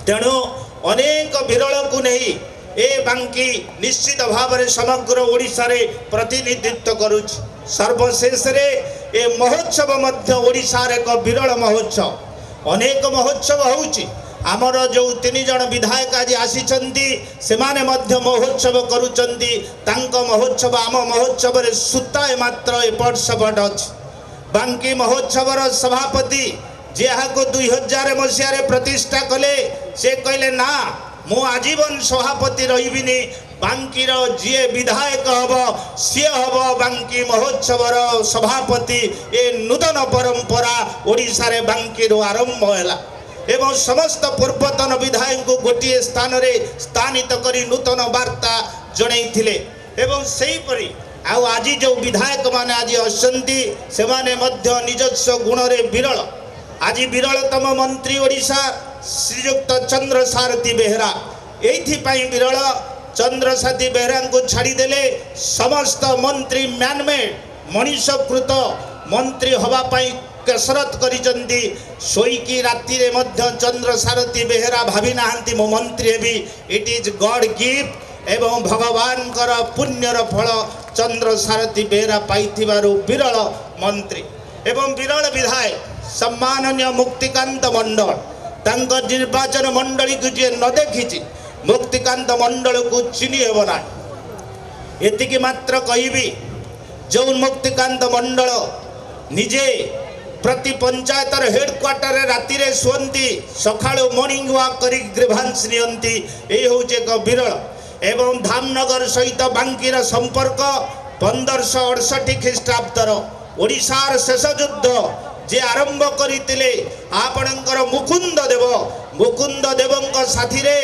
तेणु अनेक विरल को नहीं ए बांकी निश्चित भाव में समग्र ओडिशा रे प्रतिनिधित्व करुछि। सर्वशेष रे ए महोत्सव मध्य ओडिशा रे एक विरल महोत्सव। अनेक महोत्सव होउछि। आमर जो 3 जन विधायक आज आसीचंती सेमाने मध्य महोत्सव करुचंती। तांको महोत्सव आम महोत्सव रे सुताए मात्र एपट सेपट अछि। बांकी महोत्सव सभापति को 2000 मसीह प्रतिष्ठा कले, से कहले ना मु आजीवन सभापति रहिबिनी। बांकीर जी विधायक हम सी हम बांकी महोत्सव सभापति। ए नूतन परंपरा ओडिशा रे बांकी आरंभ है। एवं समस्त पूर्वतन विधायक को गोटे स्थान रे स्थानित करी नूतन वार्ता जणैथिले एवं सेहीपरि आउ आज जो विधायक माने आज असंती से माने मध्य निजस्व गुण रे विरल आज विरलतम मंत्री ओडिशा श्रीयुक्त चंद्र सारथी बेहेरा एइथिपाई विरल चंद्र सारथी बेहेरा को छाड़ीदेले समस्त मंत्री मैनमेड मनीषकृत मंत्री हवा पाई कसरत करिचंती सोईकी राति रे मध्य चंद्र सारथी बेहेरा भावी नाहांती मो मंत्री heavy it is God gift एवं भगवान कर पुण्यर फल चंद्र सारथी बेहेरा पाइथिबारु विरल मंत्री एवं विरल विधायक सम्माननीय मुक्तिकांत मंडल तांक निर्वाचन मंडली को जी न देखी मुक्तिकांत मंडल को चिन्ह हेब ना एतिकी मात्र कहबी जो मुक्तिकांत मंडल निजे प्रति पंचायतर हेडक्वार्टर राति रे शुअंती सकाळु मॉर्निंग वॉक करी ग्रीभांस नियंती ए होचे एक विरल एवं धामनगर सहित बांकीर संपर्क 1568 ख्रीष्टाब्दर ओडिशार शेष युद्ध जे आरंभ करथिले आपणकर मुकुंद देवंक साथी रे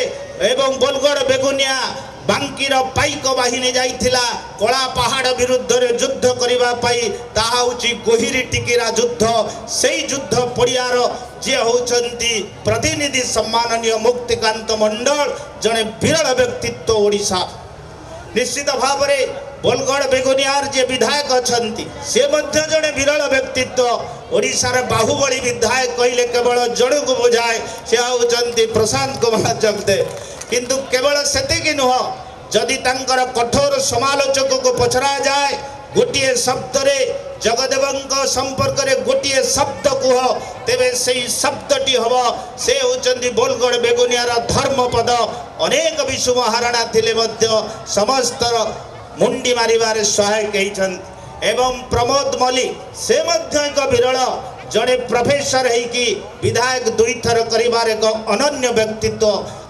एवं बोलगड़ बेगुनिया बांकीर पाइक बाहिनी जाइथिला कला पहाड़ विरुद्ध रे युद्ध करिबा पाई ताहा होची गोहिरी टिकिरा युद्ध सेई युद्ध पड़ियार जे होचंती प्रतिनिधि सम्माननीय मुक्तिकांत मंडल जने विरल व्यक्तित्व ओडिशा निश्चित भाव रे बोलगड़ बेगुनियार जे विधायक अछंती से मध्य जने विरल व्यक्तित्व ओडिशार बाहुबली विधायक कहले केवल जड़ को बुझाए से होचंती प्रशांत कुमार जगदेव किंतु केवल सेतिकी नुह जदि तांकर कठोर समालोचक को पचरा जाए गोटे शब्द रे जगदेवंक संपर्क रे गोटे शब्द कुह तेबे सेई शब्दटी हब से होचंती बोलगड़ बेगुनियार धर्मपद अनेक विषु महाराणा थिले मध्य समस्त मुंडी मारिबारे सहायक होइछन्ति एवं प्रमोद मल्लिक से मध्य एक विरल जड़े प्रोफेसर है कि विधायक दुई थर करिबार एक अनन्य व्यक्तित्व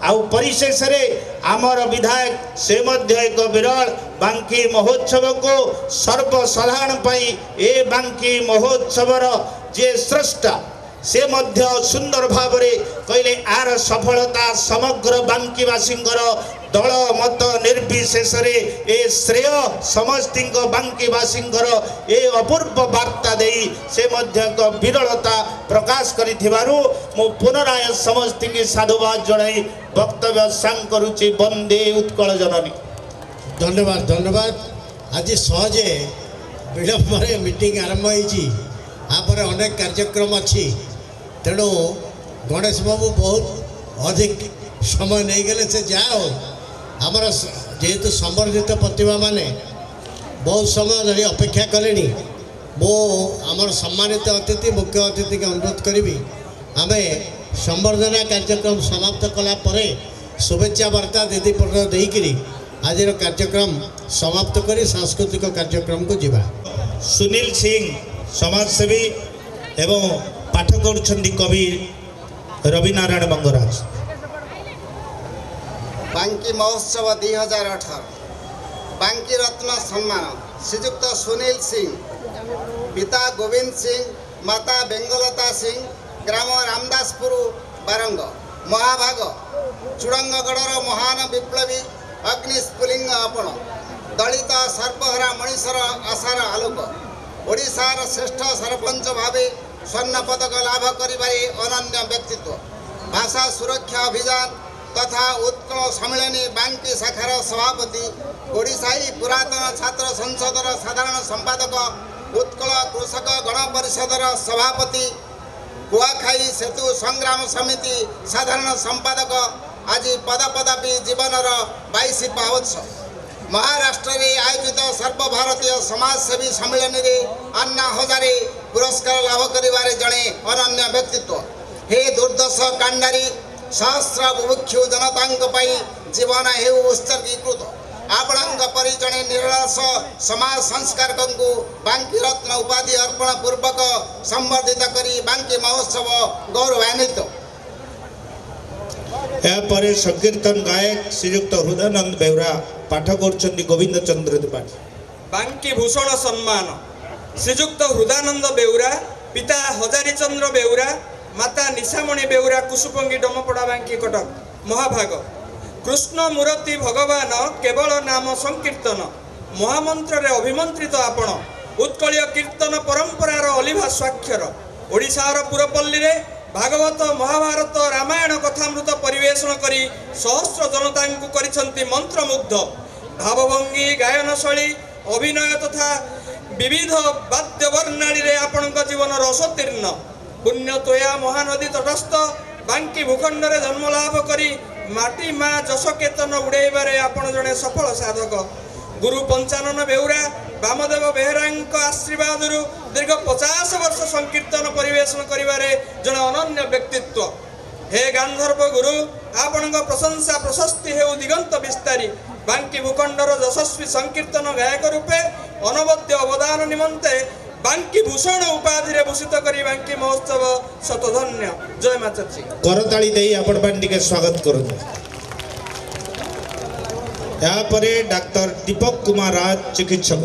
आउ परिशेष रे आमर विधायक से मध्य एक विरल बांकी महोत्सव को सर्वसाधारण पाई ए बांकी महोत्सवर जे स्रष्टा से मध्य सुंदर भाव रे कहले आर सफलता समग्र बांकीवासींकर दल मत निर्विशेष रे ए श्रेय समस्तिंक बांकीवासींकर ए अपूर्व वार्ता देई से मध्य विरलता प्रकाश करिथिबारु मो पुनराय समस्तिंकी साधुवाद जणाई वक्तव्य सांग करूची वंदे उत्कल जननी। धन्यवाद धन्यवाद। आज सहजे विलंब मीटिंग आरंभ होइछि आपर अनेक कार्यक्रम अच्छी तेणु गणेश बाबू बहुत अधिक समय नहीं गले से जाओ आमर जेहेतु संवर्धित प्रतिभा माने बहुत समय धरी अपेक्षा कले मो आमर सम्मानित अतिथि मुख्य अतिथि के अनुरोध करी आम संवर्धना कार्यक्रम समाप्त कला परे शुभेच्छा वार्ता दीदी देकरी आज कार्यक्रम समाप्त करी सांस्कृतिक कार्यक्रम को जीवा। सुनील सिंह समाजसेवी एवं पाठ करुछंदी कवि रविनारायण मंगराज। बांकी महोत्सव 2018 बांकी रत्न सम्मान श्रीयुक्त सुनील सिंह पिता गोविंद सिंह माता बेंगलता सिंह ग्राम रामदासपुर बारंग महाभाग चूड़ंगगढ़र महान विप्लवी अग्निस्फुलिंग आपण दलित सर्वहरा मनीषर आशार आलोक ओडिशार श्रेष्ठ सरपंच भावे स्वर्ण पदक लाभ करिबारे अनन्य व्यक्तित्व भाषा सुरक्षा अभियान तथा उत्कल सम्मेलनी बांकी शाखार सभापति ओडिशाई पुरातन छात्र संसदर साधारण संपादक उत्कल कृषक गण परिषदर सभापति कुआखाई सेतु संग्राम समिति साधारण संपादक आज पदपदपी जीवनर 22 महोत्सव महाराष्ट्र में आयोजित सर्वभारतीय समाजसेवी सम्मेलन में अन्ना हजारे पुरस्कार लाभ करिबारे जड़े अनन्य व्यक्तित्व हे दुर्दश कांडारी सहस्र बुभुक्षु जनतांक पाई जीवन हे उत्सर्गीकृत आपण परि जड़े निराश समाज संस्कारक बांकी रत्न उपाधि अर्पण पूर्वक संवर्धित करी बांकी महोत्सव गौरवान्वित। यापर संकीर्तन गायक श्रीयुक्त हृदयानंद बेहरा पाठ कर गोविंद चंद्र त्रिपाठी। बांकी भूषण सम्मान श्रीयुक्त हृदयानंद बेउरा पिता हजारी चंद्र बेउरा माता निशामणि बेउरा कुसुपंगी डमपड़ा बांकी कटक महाभाग कृष्ण मूर्ति भगवान केवल नाम संकीर्तन महामंत्र रे अभिमंत्रित आपण उत्कलीय कीर्तन परंपरार अलिभा स्वाक्षर ओडिशार पुरपल्ली रे भागवत महाभारत रामायण कथामृत परिवेषण करी सहस्र जनता करिसंती मंत्रमुग्ध भावभंगी गायन शैली अभिनय तथा विविध वाद्य वर्णाली रे आपणक जीवन रसोत्तीर्ण पुण्यतोया महानदी तटस्थ बांकी भूखंड रे जन्म लाभ करी माटी माँ जश केतन उड़ेबारे आपण जड़े सफल साधक गुरु पंचानन बेउरा वामदेव बेहरांक आशीर्वाद दीर्घ 50 वर्ष संकीर्तन परिवेषण करिबारे जड़े अनन्य व्यक्तित्व हे गांधर्व गुरु आपण प्रशंसा प्रशस्ति हेउ दिगंत विस्तारी बांकी भूखंडर यशस्वी संकीर्तन गायक रूपे अनवद्य अवदान निमंते बांकी भूषण उपाधि रे भूषित करी बांकी महोत्सव शतधन्य जय माताजी करताली देई आपण बांडी के स्वागत करू। यहाँ परे डॉक्टर दीपक कुमार राज चिकित्सक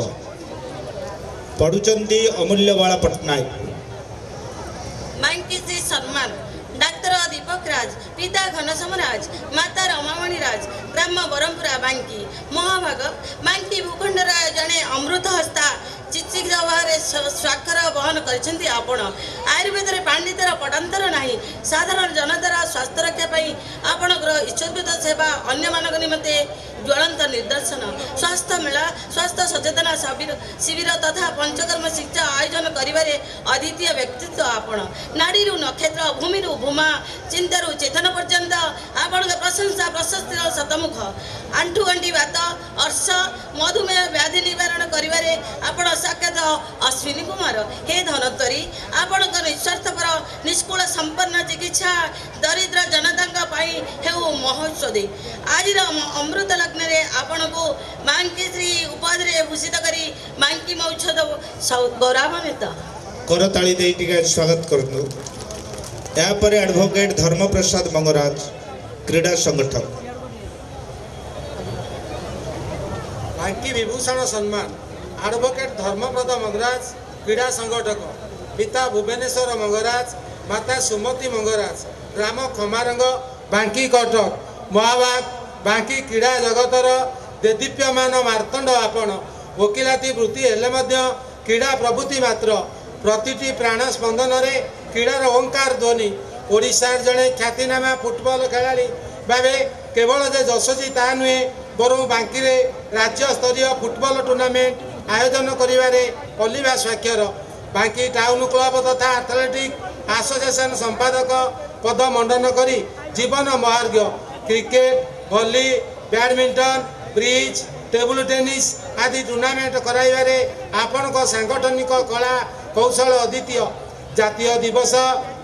पढ़ुचंदी अमूल्यवाला पटनायक बांकी से सम्मान डॉक्टर दीपक राज पिता घनश्याम राज माता रमामणि राज ग्राम बरमपुरा बांकी महाभाग बांकी भूखंड जड़े अमृत हस्ता चिकित्सा भाव स्वाक्षर बहन करछंती आपण आयुर्वेद पंडितर पटांतर नहीं साधारण जनतार स्वास्थ्य रक्षा आपणकर ईश्वरकृत सेवा अन्य मानक निमंते ज्वलंत निर्देशन स्वास्थ्य मेला स्वास्थ्य सचेतना शिविर तथा पंचकर्म शिक्षा आयोजन करिबारे अद्वितीय व्यक्तित्व आपण नाड़ी नक्षत्र भूमि भूमा चिंतारू चेतन पर्यंत आपण प्रशंसा प्रशस्तिर शतमुख आंठू गंठी बात अर्श मधुमेह व्याधि निवारण करिबारे आपण साक्षात अश्विनी कुमार हे धनोत्तरी आपण निस्वार्थपर निष्कूल संपन्न चिकित्सा दरिद्र जनता हेउ महोत्सवी आज अमृत लग्न रे आपण को बांकी श्री उपाधि रे भूषित करी बांकी महोत्सव गौरवान्वित करताली देई टिके स्वागत करनु। यहाँ पर एडवोकेट धर्मप्रसाद मंगराज क्रीड़ा संगठक बांकी विभूषण सम्मान एडवोकेट धर्मप्रद मंगराज क्रीड़ा संगठक पिता भुवनेश्वर मंगराज माता सुमति मंगराज ग्राम खमारंग बांकी कटक महाभाग बांकी क्रीड़ा जगतर देदीप्यमान मार्तंड आपण वकिलाती वृत्ति हेले मध्य क्रीड़ा प्रभृति मात्र प्रतिटी प्राण स्पंदन रे क्रीड़ार ओंकार ध्वनि ओडिशार जड़े ख्यातिनामा फुटबॉल खेलाड़ी भावे केवल जे जशोजी ता नुहे बरं बांकी रे राज्य स्तरीय फुटबॉल टूर्नामेंट आयोजन करिबारे अलिभा स्वाक्षर बांकी टाउन क्लब तथा एथलेटिक एसोसिएशन संपादक पद मंडन करी जीवन मार्ग क्रिकेट भली बैडमिंटन ब्रिज टेबल टेनिस आदि टूर्नामेंट कराइबारे आपणक सांगठनिक कला कौशल अद्वितीय जातीय दिवस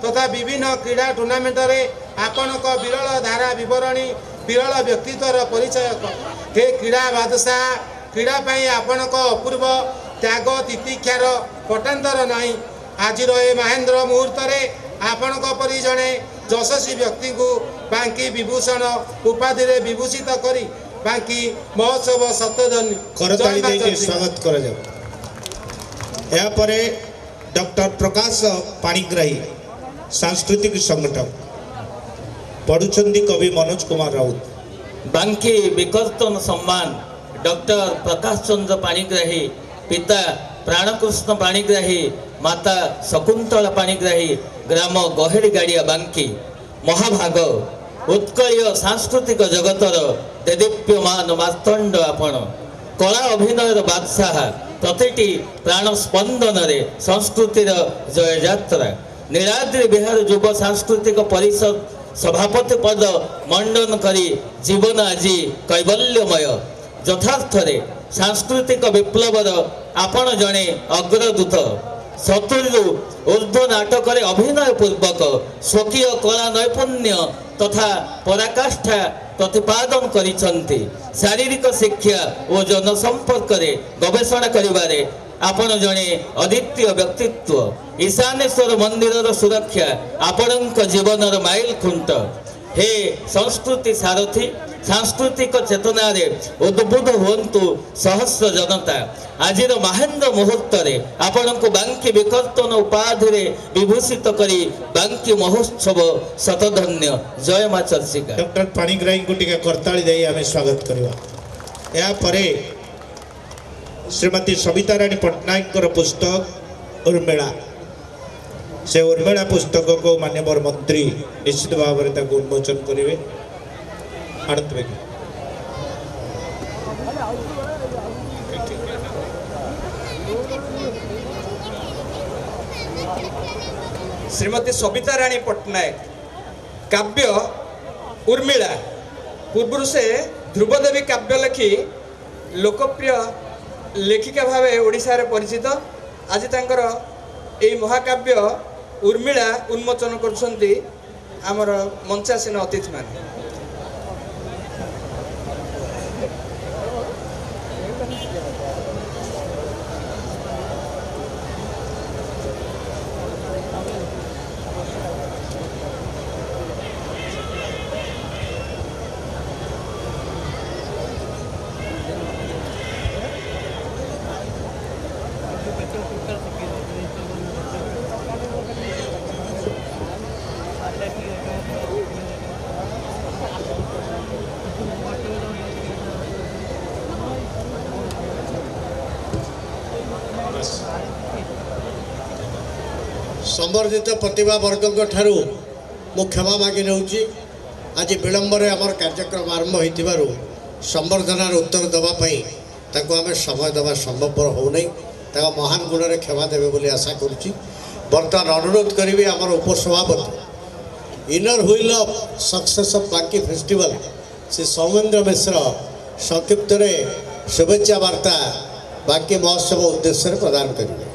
तथा विभिन्न क्रीड़ा टूर्नामेंट रे आपणक विरल धारा विवरणी विरल व्यक्तित्वर परिचयक हे क्रीड़ा बादशाह क्रीड़ा पाई आपणक अपूर्व त्याग तितिक्षार पटांतर नहीं आज महेंद्र मुहूर्त रे आपणक परि जड़े यशस्वी व्यक्ति को बांकी विभूषण उपाधि रे विभूषित करी बांकी महोत्सव शतधन्य करताली देई के स्वागत करा जाऊ। यहाँ पर डॉक्टर प्रकाश पाणिग्राही सांस्कृतिक संगठक पढ़ुचंदी कवि मनोज कुमार राउत बांकी विकर्तन सम्मान डॉक्टर प्रकाश चंद्र पाणिग्राही पिता प्राणकृष्ण पाणिग्राही माता शकुंतला पाणिग्राही ग्राम गहेड़ी गाड़िया बांकी महाभाग उत्कलीय सांस्कृतिक जगतर देदीप्यमान मार्तंड आपण कला अभिनयर बादशाह प्रतिटी प्राण स्पंदन रे संस्कृतिर जय यात्रा नीलाद्रि बिहार युव सांस्कृतिक परिषद सभापति पद मंडन करी जीवन आज कैवल्यमय यथार्थ सांस्कृतिक विप्लवर आपण जड़े अग्रदूत 70 ऊर्ध्व नाटक अभिनय पूर्वक स्वकीय कला नैपुण्य तथा पराकाष्ठा प्रतिपादन करिसंती शारीरिक शिक्षा और जनसंपर्क गवेषणा करिबारे आपण जड़े अद्वितीय व्यक्तित्व ईशानेश्वर मंदिर सुरक्षा आपण जीवन माइल खुंट हे संस्कृति सारथी सांस्कृतिक चेतनार उद्बुद्ध हुंतु सहस्र जनता आज महेन्द्र मुहूर्त आपण को बांकी विकर्तन उपाधि विभूषित करी बांकी महोत्सव शतधन्य। जय मां चर्चिका। डॉक्टर पाणिग्राही को टिके करताली दे आमे स्वागत करवा। या परे श्रीमती सविता राणी पट्टनायक पुस्तक उर्मिला से उर्मिला पुस्तक को माननीय मंत्री निश्चित भाव में उन्मोचन करेंगे। आनंद बेगी श्रीमती सविता राणी पट्टनायक काव्य उर्मिला पूर्व से ध्रुवदेवी काव्य लिखि लोकप्रिय लेखिका भाव ओडिशा रे परिचित। आज तांकर एई महाकाव्य उर्मिला उन्मोचन करुछंती आमर मंचासीन अतिथि माने। संवर्धित प्रतिभा वर्ग ठारू मु क्षमा मागी नौची। आज विलंबर आमर कार्यक्रम आरंभ हो संवर्धनार उत्तर देवाई आम समय देवा संभवपर होना महान गुण में क्षमा देवे बोली आशा करुच्ची। बर्तमान अनुरोध करी आमर उपसभापति inner wheel of success of बांकी फेस्टिवल श्री सौमेन्द्र मिश्र संक्षिप्त शुभेच्छा वार्ता बांकी महोत्सव उद्देश्य प्रदान करेंगे।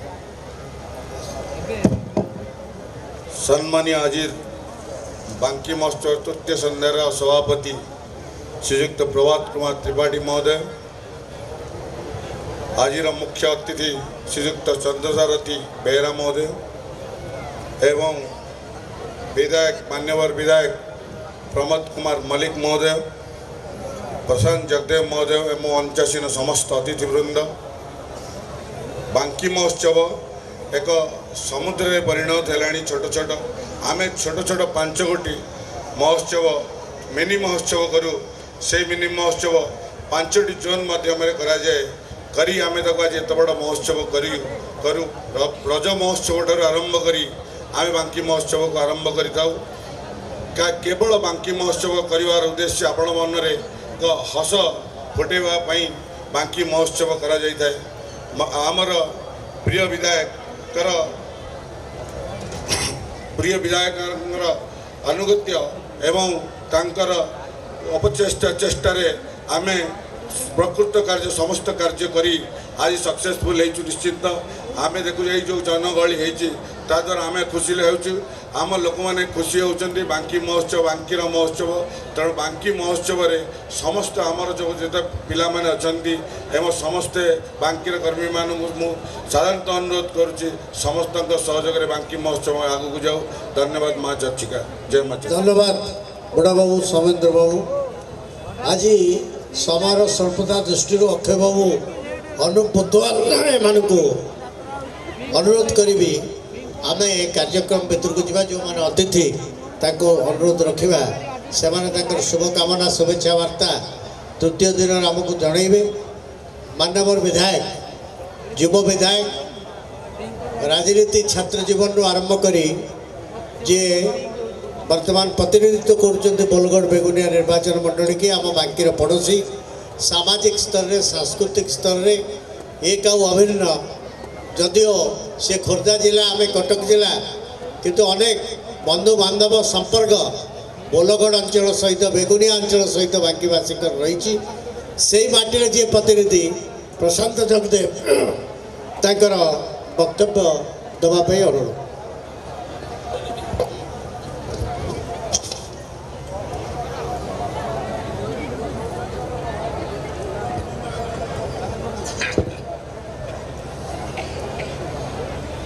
सम्मानीय आज बांकी महोत्सव तृतीय संध्यार सभापति श्रीयुक्त प्रभात कुमार त्रिपाठी महोदय, आज मुख्य अतिथि श्रीयुक्त चंद्रसारथी बेहरा महोदय एवं विधायक मान्यवर विधायक प्रमोद कुमार मलिक महोदय, प्रशांत जगदेव महोदय एवं अंचासीन समस्त अतिथिवृंद। बांकी महोत्सव एक समुद्र में परिणत है। छोट छोट आम छोट छोट 5 गोटी महोत्सव मिनी महोत्सव करूँ से मिनी महोत्सव 5टी जोन मध्यम करी आम आज एत बड़ महोत्सव करूँ रज महोत्सव ठार आरंभ करी आम बांकी महोत्सव को आरंभ कर केवल बांकी महोत्सव कर उद्देश्य आपण मन में एक हस फुटेवाई बांकी महोत्सव करा आमर प्रिय विधायक अनुगत्य एवं तांकर अपचेष्टा चेष्टार आम प्रकृत कार्य समस्त कार्य करी आज सक्सेसफुल हो निश्चित। आम देखु जो जनगहली होद्वारा आम खुशी होम लोक मैंने खुशी होती बांकी महोत्सव बांकीर महोत्सव तेणु बांकी महोत्सव समस्त आमर जो जिते पिला माने अछंती एवं समस्ते बांकीर कर्मी मान साधारणतः अनुरोध करुच्ची समस्त सहयोग में बांकी महोत्सव आगू जाऊ। धन्यवाद माँ चर्चिका। जय माँ। धन्यवाद बड़ा बाबू सौमेन्द्र बाबू। आज समय स्वल्पता दृष्टि अक्षय बाबू अनुप बुद्धवाल एम को अनुरोध करी आम कार्यक्रम भितर को जा जो मैंने अतिथि अनुरोध रखा से शुभकामना शुभेच्छा वार्ता तृतीय दिन आमको जनइबे। माननीय विधायक युव विधायक राजनीति छात्र जीवन आरंभ करी जे वर्तमान प्रतिनिधित्व कर बोलगढ़ बेगुनिया निर्वाचन मंडली की आम बांकीर पड़ोसी सामाजिक स्तर रे सांस्कृतिक स्तर रे एक अभिन्न जदिओ से खोर्धा जिला आम कटक जिला किंतु अनेक बंधु बांधव संपर्क बोलगढ़ अंचल सहित बेगुनिया अंचल सहित बांकीवासी रही से माटी जी प्रतिनिधि प्रशांत जगदेव तांकर वक्तव्य देवाई अनुरोध।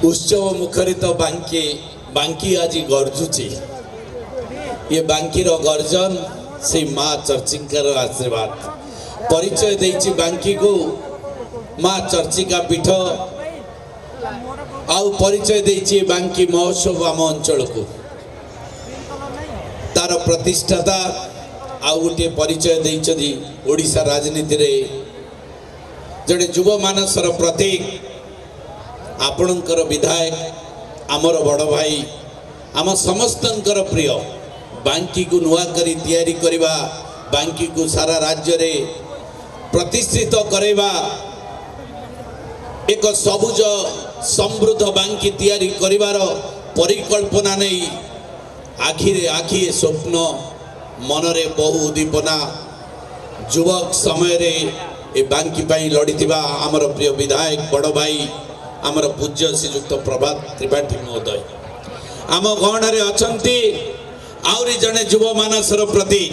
उत्सव मुखरित बांकी बांकी आज गर्जुची ये बांकीर गर्जन से माँ चर्चिकार आशीर्वाद परिचय देछि बांकी को माँ चर्चिका पीठ आउ परिचय देछि बांकी महोत्सव आम अंचल को तार प्रतिष्ठाता आउ गोटे परिचय देइछथि ओडिशा राजनीति रे जड़े युव मानसर प्रतीक आपणकर विधायक आमर बड़ भाई आम समस्तंकर प्रिय बांकी को नुआ करी तैयारी करवा बांकी को सारा राज्य रे प्रतिष्ठित करवा एक सबुज समृद्ध बांकी तैयारी करिवार परिकल्पना नहीं आखिरे आखि स्वप्न मनरे बहु उद्दीपना युवक समय रे ए बांकी पाई लड़ीथिबा आमर प्रिय विधायक बड़ भाई आमर पूज्य श्रीयुक्त प्रभात त्रिपाठी महोदय आम गहणरे अछंती आउरी जने युव मानसर प्रति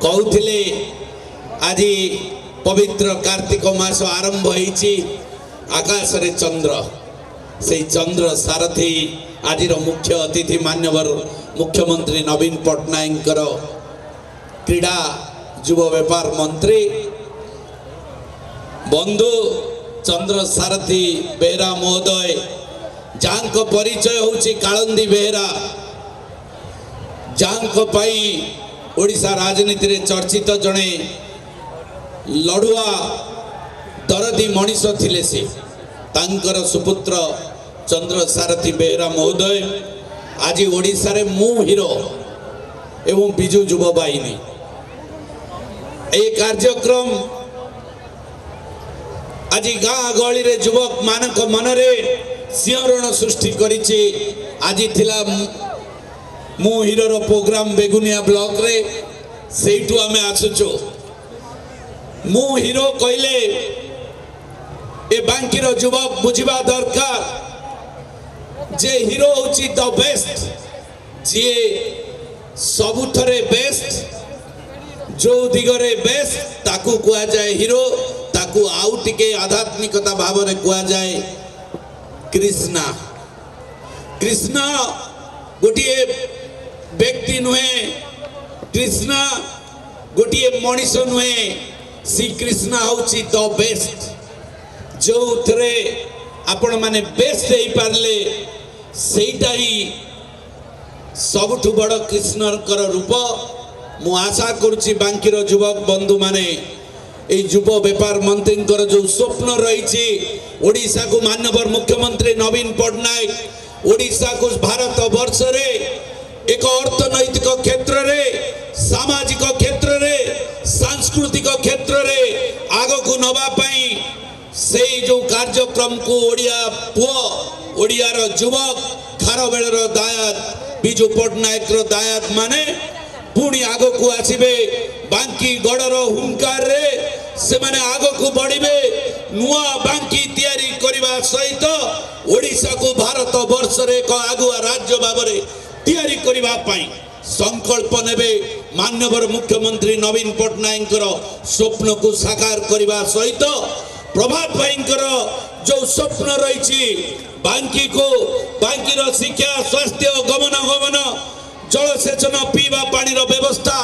कहूथिले आज पवित्र कार्तिक मास आरंभ होईची आकाश रे चंद्र से चंद्र सारथी आज मुख्य अतिथि मान्यवर मुख्यमंत्री नवीन पट्टनायक क्रीड़ा युव व्यापार मंत्री बंधु चंद्र सारथी बेहरा महोदय जांक परिचय होची कालंदी बेहरा जांक पाई ओडिशा राजनीति रे चर्चित जणे लड़ुआ दरदी मनीष थिले से तांकर सुपुत्र चंद्र सारथी बेहरा महोदय आज ओडिशा रे मु हीरो एवं बिजु युवा बाहिनी ए कार्यक्रम आज गाँ गहली रे युवक मानक मनरे सिंहरण सृष्टि करिछि आज थिला मु हीरो रो प्रोग्राम बेगुनिया ब्लॉक रे सेठू आमे आसुचो मु हीरो कहले ए बांकीर युवक बुझिबा दरकार जे हीरो होची द बेस्ट जे सबुठरे बेस्ट जो दिगरे बेस्ट ताकू कुआ जाए हीरो ताकू आउ टिके आध्यात्मिकता भाव रे कुआ जाए कृष्णा कृष्णा गोटिए व्यक्ति नुहे कृष्णा गोटिए मनीष नुहे श्री कृष्णा होची द बेस्ट जो थरे आपण माने बेस्ट दे पारले सेटा ही सबुठु बड़ कृष्णकर रूप मु आशा करुछि बांकीर युवक बंधु माने ए युव व्यापार मंत्री जो स्वप्न रही ओडिशा को माननीय मुख्यमंत्री नवीन पट्टनायक ओडिशा को भारत वर्ष रे एक अर्थनैतिक क्षेत्र रे सामाजिक क्षेत्र रे सांस्कृतिक क्षेत्र रे आग को नवा पाई से जो कार्यक्रम को ओडिया पुओ ओडियार युवक खारबेलर दायात बिजु पट्टनायक दायात माने पुणी आग को आसबे बांकी गड़र हुंकार रे से माने आग को बढ़िबे नुआ बांकी तैयारी करबा सहित ओडिशा को भारत वर्ष रे एक आगुआ राज्य भाबरे तैयारी करबा पाई संकल्प नेबे माननीय मुख्यमंत्री नवीन पट्टनायक स्वप्न को साकार करबा सहित प्रभात भाईंकर जो स्वप्न रही बांकी को बांकीर शिक्षा स्वास्थ्य गमन जलसेचन पीवा पानी व्यवस्था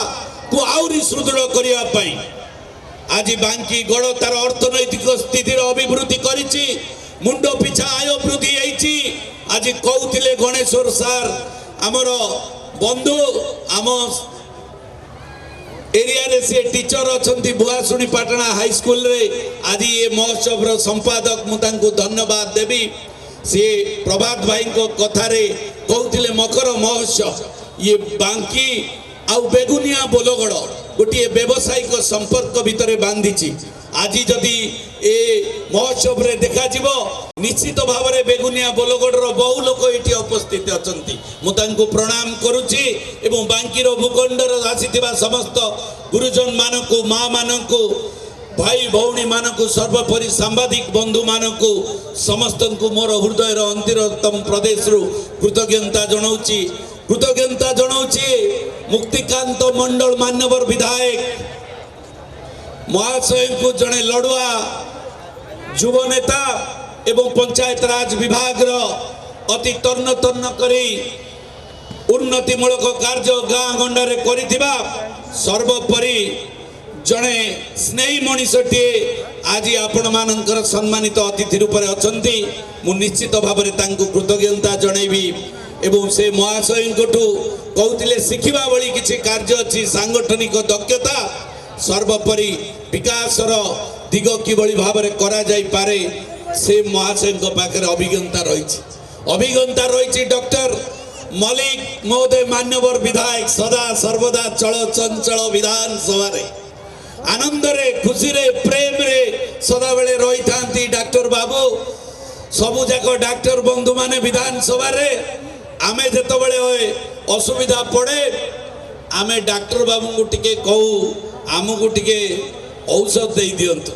को आउरी सुदृढ़ करने आज बांकी गड़ तार अर्थनैतिक स्थिति अभिवृद्धि करिछि मुंड पिछा आय वृद्धि होइछि आज कहूथिले गणेश्वर सार आमर बंधु आम एरिया रे से टीचर अछंती बुआसुनी पाटना हाई स्कूल रे आज ये महोत्सव रो संपादक मु तांको धन्यवाद देबी से प्रभात भाई को कथा रे कहूथिले मकर महोत्सव ये बांकी आउ बेगुनिया बोलगड़ गोटे व्यावसायिक संपर्क भितर बांधी आज जदि ए महोत्सव रे देखा जीवो निश्चित भाव में बेगुनिया बोलगड़ बहु लोक ये उपस्थित अच्छा मुझे प्रणाम करुच्ची एवं बांकीर भूखंडर आसीथिबा समस्त गुरुजन मानक माँ मानक भाई भौणी मानक सर्वोपरि सांबादिक बंधु मानक समस्त को मोर हृदय अंतिरतम प्रदेश कृतज्ञता जनाऊँगी कृतज्ञता जनाऊँगी मुक्तिकांत मंडल मान्यवर विधायक महाशय को जड़े लड़ुआ युव नेता एवं पंचायत राज विभाग अति तन्न तन्न करी उन्नतिमूलक कार्य गाँ गंडारे करिथिबा सर्वोपरि जड़े स्नेही मनीषटीए आज आपण मानकर सम्मानित अतिथि रूप में अच्छा मु निश्चित भाव में कृतज्ञता जनइबी एवं से महाशय कहते शिखा भली किसी कार्य अच्छी सांगठनिक दक्षता सर्वोपरि विकासर दिग किभली भाव में करा जाई पारे से महाशय पाखे अभिज्ञता रही डॉक्टर मलिक महोदय मान्यवर विधायक सदा सर्वदा चल चंचल विधानसभा आनंद रे खुशी रे प्रेम रे सदा बेले रही था डॉक्टर बाबू सबू जाक डॉक्टर बंधु माने विधानसभा रे आमे जेतो बेले असुविधा पड़े आमे डॉक्टर बाबू को टिके कहू आमको टिके औषध दे दियंतु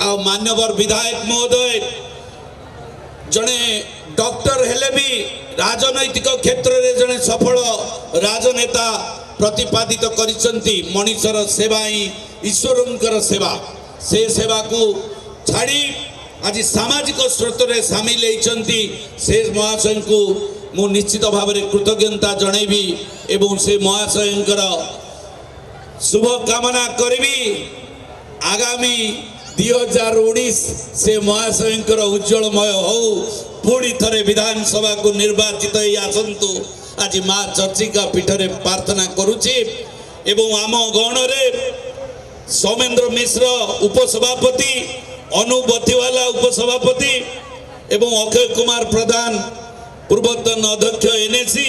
आ मान्यवर विधायक महोदय जड़े डॉक्टर हेले भी राजनैतिक क्षेत्र में जड़े सफल राजनेता प्रतिपादित करिसंती मनीषर सेवा ही ईश्वरंकर सेवा से सेवा को छाड़ी आज सामाजिक स्रोत रे सामिल होती से महाशय को मु निश्चित भाव में कृतज्ञता जनइबी एवं से महाशयंकर शुभ कामना करी आगामी 2019 से महाशयंकर उज्जवलमय हो पुणी थरे विधानसभा को निर्वाचित आसतु आज माँ चर्चिका पीठरे प्रार्थना करुची एवं आम गण रे सौमेन्द्र मिश्र उपसभापति अनु बतीवाला उपसभापति एवं अक्षय कुमार प्रधान पूर्वतन अध्यक्ष एनएसी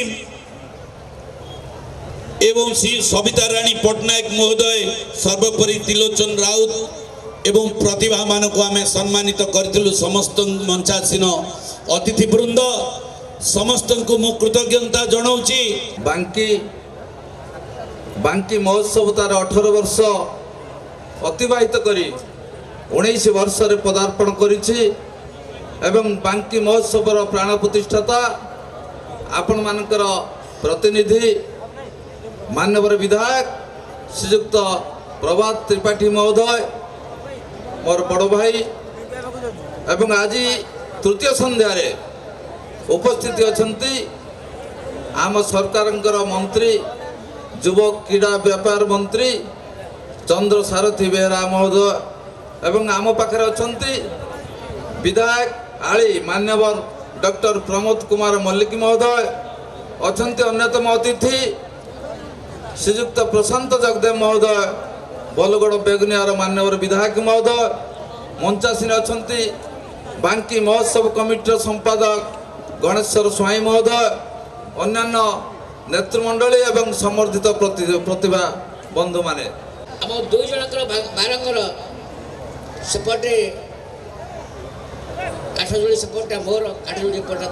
एवं श्री सविता राणी पट्टनायक महोदय सर्वोपरि त्रिलोचन राउत एवं प्रतिभा मान को आम सम्मानित करूँ समस्त मंचासीन अतिथि वृंद समस्त को मु कृतज्ञता जनाऊँगी बांकी महोत्सव तार 18 वर्ष अतिबाहित करी 19 वर्ष रे पदार्पण करिछि एवं बांकी महोत्सव प्राण प्रतिष्ठाता आपण मानकर प्रतिनिधि मान्यवर विधायक श्रीयुक्त प्रभात त्रिपाठी महोदय मोर बड़ भाई एवं आज तृतीय संध्यार उपस्थित अछंती आम सरकार मंत्री युव क्रीड़ा व्यापार मंत्री चंद्र सारथी बेहरा महोदय एवं आम पाखे अछंती विधायक आली मान्यवर डॉक्टर प्रमोद कुमार मल्लिक महोदय अछंती अन्यतम अतिथि श्रीयुक्त प्रशांत जगदेव महोदय बलगड़ बेगुनियार मान्यवर विधायक महोदय मंचासीन अछंती बांकी महोत्सव कमिटीर संपादक गणेश्वर स्वाई महोदय अन्यान्य नेतृमंडली एवं समर्थित प्रतिभा बंधु माने आम दुई जनकर बारंगर सेपटे काठजोड़ी सेपटा मोर काठजोड़ी पटा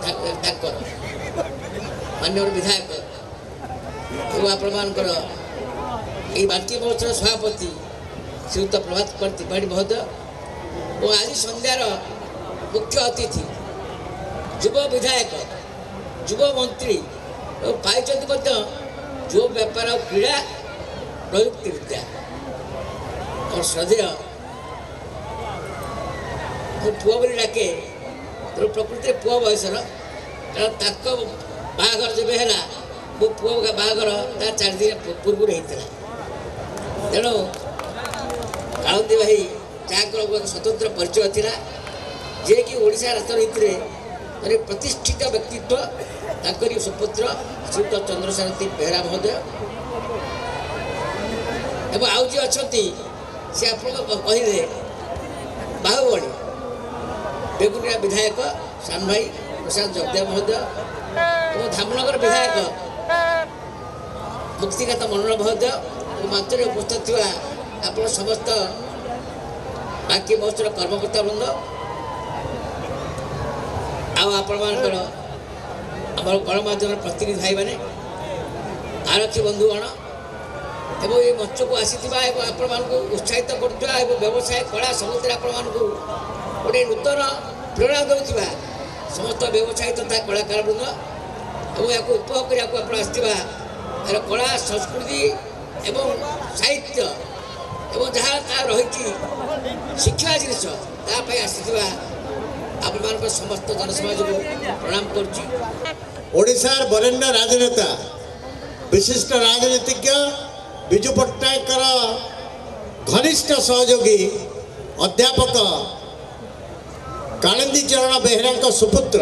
मान्यवर विधायक आपणकर ये बांकी महोत्सव सभापति श्रीयुक्त प्रभात कुमार त्रिपाठी महोदय और आज संध्यार मुख्य अतिथि युव विधायक युव मंत्री और पाई युव व्यापार और क्रीड़ा प्रयुक्ति विद्या और श्रद्धेय पुआ बोली डाके तो प्रकृति पुआ बयसर कारण बाहागर जब है मो पुआ बाहागर 4 दिन पूर्व होता तेणु कालंदी भाई जहाँ स्वतंत्र परिचय था जे कि ओडिशा राजनीति में प्रतिष्ठित व्यक्तित्व ताकरी सुपुत्र श्रीयुक्त चंद्रसारथी बेहरा महोदय एवं आउ जी अच्छा सी आप कहले बाहुबली बेगुनिया विधायक साम भाई प्रशांत जगदेव महोदय और धामनगर विधायक मुक्तिकांत मनोहर महोदय और मंच में उपस्थित थी आप समस्त बांकी महोत्सव कर्मकर्ता वृंद आपर आम गणमाध्यम प्रतिनिधि भाई मैंने आरक्षी बंधुगण एवं ये मंच को आसी आपण उत्साहित कर व्यवसाय कला समुद्र आपण गोटे नूतन प्रेरणा दूसरा समस्त व्यवसायी तथा कलाकार वृंद और या उपभोग करने आर कला संस्कृति एवं साहित्य एवं जहाँ रही शिक्षा जिनिस आसी आप समस्त जनसमाज को प्रणाम कर ओडिशार वरेण्य राजनेता विशिष्ट राजनीतिज्ञ ବିଜୁ ପଟ୍ଟନାୟକଙ୍କର ଘନିଷ୍ଠ ସହଯୋଗୀ ଅଧ୍ୟାପକ କାଳିନ୍ଦୀ ଚରଣ ବେହେରାଙ୍କ ସୁପୁତ୍ର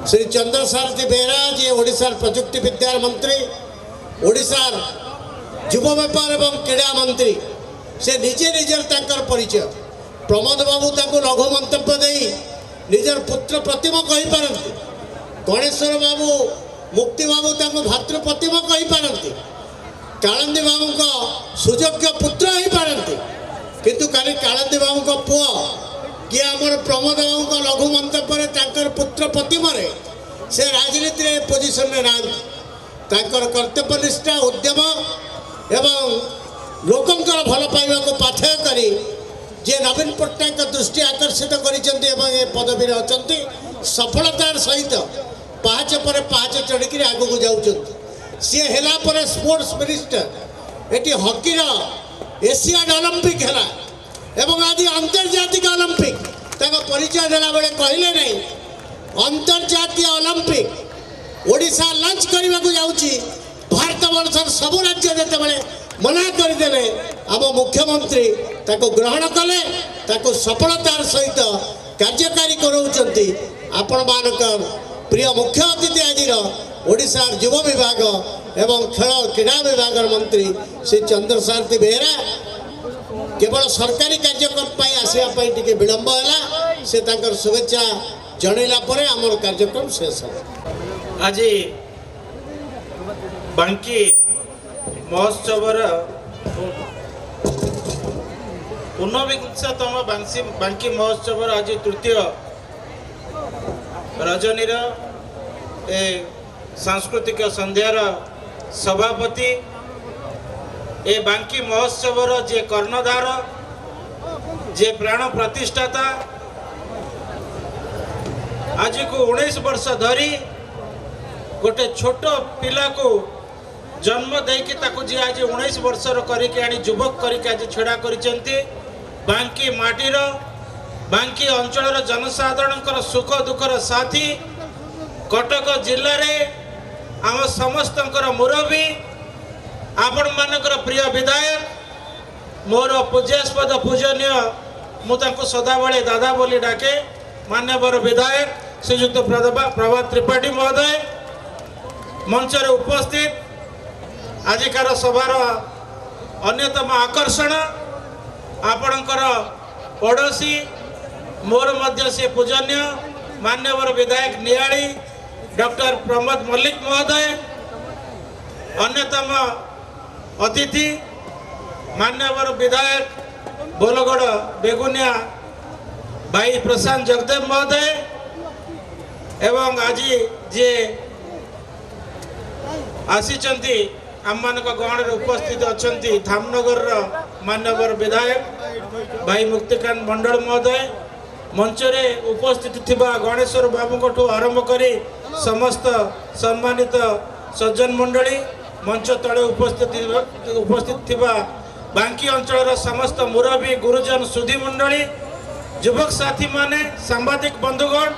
ଶ୍ରୀ ଚନ୍ଦ୍ରସାରଥୀ ବେହେରା ଯିଏ ଓଡ଼ିଶାର ପ୍ରଯୁକ୍ତି ବିଦ୍ୟା ମନ୍ତ୍ରୀ, ଓଡ଼ିଶାର ଯୁବ ବ୍ୟାପାର ଏବଂ କ୍ରୀଡ଼ା ମନ୍ତ୍ରୀ, ସେ ନିଜେ ନିଜର ତାଙ୍କର ପରିଚୟ। ପ୍ରମୋଦ ବାବୁ ତାଙ୍କୁ ଲଘୁ ମନ୍ତବ୍ୟ ଦେଇ ନିଜର ପୁତ୍ର ପ୍ରତିମ କହିପାରନ୍ତି, ଗଣେଶ୍ୱର ବାବୁ ମୁକ୍ତି ବାବୁ ତାଙ୍କୁ ଭାତୃ ପ୍ରତିମ କହିପାରନ୍ତି, କାଳିନ୍ଦୀ ବାବୁଙ୍କ ସୁଯୋଗ୍ୟ ପୁତ୍ର ହେଇପାରନ୍ତି, କିନ୍ତୁ କାଲି କାଳିନ୍ଦୀ ବାବୁଙ୍କ ପୁଅ କି ଆମର ପ୍ରମୋଦ ବାବୁଙ୍କ ଲଘୁ ମନ୍ତବ୍ୟରେ ତାଙ୍କର ପୁତ୍ର ପ୍ରତିମରେ ସେ ରାଜନୀତିରେ ପୋଜିସନରେ ନାହାନ୍ତି। ତାଙ୍କର କର୍ତ୍ତବ୍ୟନିଷ୍ଠା ଉଦ୍ୟମ ଏବଂ ଲୋକଙ୍କର ଭଲ ପାଇବାକୁ ପାଥେୟ କରି ଯିଏ ନବୀନ ପଟ୍ଟନାୟକ ଦୃଷ୍ଟି ଆକର୍ଷିତ କରିଛନ୍ତି ଏବଂ ଏ ପଦବୀରେ ଅଛନ୍ତି, ସଫଳତାର ସହିତ ପାହାଚ ପରେ ପାହାଚ ଚଢ଼ିକିରି ଆଗକୁ ଯାଉଛନ୍ତି। ସିଏ ହେଲା ପରେ ସ୍ପୋର୍ଟସ ମିନିଷ୍ଟର, ଏଠି ହକିର ଏସିଆନ୍ ଅଲିମ୍ପିକ୍ ହେଲା ଏବଂ ଆଜି ଆନ୍ତର୍ଜାତିକ ଅଲିମ୍ପିକ୍ ତାଙ୍କ ପରିଚୟ ଦେଲାବେଳେ କହିଲେ ନାହିଁ ଅନ୍ତର୍ଜାତୀୟ ଅଲିମ୍ପିକ୍ ଓଡ଼ିଶା ଲଞ୍ଚ କରିବାକୁ ଯାଉଛି। ଭାରତ ବର୍ଷର ସବୁ ରାଜ୍ୟ ଯେତେବେଳେ ମନା କରିଦେଲେ ଆମ ମୁଖ୍ୟମନ୍ତ୍ରୀ ତାକୁ ଗ୍ରହଣ କଲେ, ତାକୁ ସଫଳତାର ସହିତ କାର୍ଯ୍ୟକାରୀ କରାଉଛନ୍ତି। ଆପଣମାନଙ୍କର ପ୍ରିୟ ମୁଖ୍ୟ ଅତିଥି ଆଜିର ଓଡ଼ିଶାର ଯୁବ ବିଭାଗ ଏବଂ ଖେଳ କ୍ରୀଡ଼ା ବିଭାଗର ମନ୍ତ୍ରୀ ଶ୍ରୀ ଚନ୍ଦ୍ରସାରଥୀ ବେହେରା କେବଳ ସରକାରୀ କାର୍ଯ୍ୟକ୍ରମ ପାଇଁ ଆସିବା ପାଇଁ ଟିକେ ବିଳମ୍ବ ହେଲା, ସେ ତାଙ୍କର ଶୁଭେଚ୍ଛା ଜଣାଇଲା ପରେ ଆମର କାର୍ଯ୍ୟକ୍ରମ ଶେଷ ହେବ। ଆଜି ବାଙ୍କୀ ମହୋତ୍ସବର ଊନବିଂଶତମ ବାଙ୍କୀ ମହୋତ୍ସବର ଆଜି ତୃତୀୟ ରଜନୀର ଏ ସାଂସ୍କୃତିକ ସନ୍ଧ୍ୟାର ସଭାପତି, ଏ ବାଙ୍କୀ ମହୋତ୍ସବର ଯେ କର୍ଣ୍ଣଧାର, ଯେ ପ୍ରାଣ ପ୍ରତିଷ୍ଠାତା, ଆଜିକୁ 19 ବର୍ଷ ଧରି ଗୋଟେ ଛୋଟ ପିଲାକୁ ଜନ୍ମ ଦେଇକି ତାକୁ ଯିଏ ଆଜି 19 ବର୍ଷର କରିକି ଆଣି ଯୁବକ କରିକି ଆଜି ଛିଡ଼ା କରିଛନ୍ତି। ବାଙ୍କୀ ମାଟିର, ବାଙ୍କୀ ଅଞ୍ଚଳର ଜନସାଧାରଣଙ୍କର ସୁଖ ଦୁଃଖର ସାଥୀ, କଟକ ଜିଲ୍ଲାରେ ଆମ ସମସ୍ତଙ୍କର ମୁରବୀ, ଆପଣମାନଙ୍କର ପ୍ରିୟ ବିଧାୟକ, ମୋର ପୂଜ୍ୟାସ୍ପଦ ପୂଜନୀୟ, ମୁଁ ତାଙ୍କୁ ସଦାବେଳେ ଦାଦା ବୋଲି ଡାକେ, ମାନ୍ୟବର ବିଧାୟକ ଶ୍ରୀଯୁକ୍ତ ପ୍ରଭାତ ତ୍ରିପାଠୀ ମହୋଦୟ, ମଞ୍ଚରେ ଉପସ୍ଥିତ ଆଜିକାର ସଭାର ଅନ୍ୟତମ ଆକର୍ଷଣ, ଆପଣଙ୍କର ପଡ଼ୋଶୀ, ମୋର ମଧ୍ୟ ସେ ପୂଜନୀୟ ମାନ୍ୟବର ବିଧାୟକ ନିଆଳି ଡକ୍ଟର ପ୍ରମୋଦ ମଲ୍ଲିକ ମହୋଦୟ, ଅନ୍ୟତମ ଅତିଥି ମାନ୍ୟବର ବିଧାୟକ ବୋଲଗଡ଼ ବେଗୁନିଆ ଭାଇ ପ୍ରଶାନ୍ତ ଜଗଦେବ ମହୋଦୟ ଏବଂ ଆଜି ଯିଏ ଆସିଛନ୍ତି ଆମମାନଙ୍କ ଗହଣରେ ଉପସ୍ଥିତ ଅଛନ୍ତି ଧାମନଗରର ମାନ୍ୟବର ବିଧାୟକ ଭାଇ ମୁକ୍ତିକାନ୍ତ ମଣ୍ଡଳ ମହୋଦୟ, ମଞ୍ଚରେ ଉପସ୍ଥିତ ଥିବା ଗଣେଶ୍ୱର ବାବୁଙ୍କଠୁ ଆରମ୍ଭ କରି ସମସ୍ତ ସମ୍ମାନିତ ସଜ୍ଜନ ମଣ୍ଡଳୀ, ମଞ୍ଚ ତଳେ ଉପସ୍ଥିତ ଥିବା ବାଙ୍କୀ ଅଞ୍ଚଳର ସମସ୍ତ ମୁରବୀ, ଗୁରୁଜନ, ସୁଧୀ ମଣ୍ଡଳୀ, ଯୁବକ ସାଥୀମାନେ, ସାମ୍ବାଦିକ ବନ୍ଧୁଗଣ,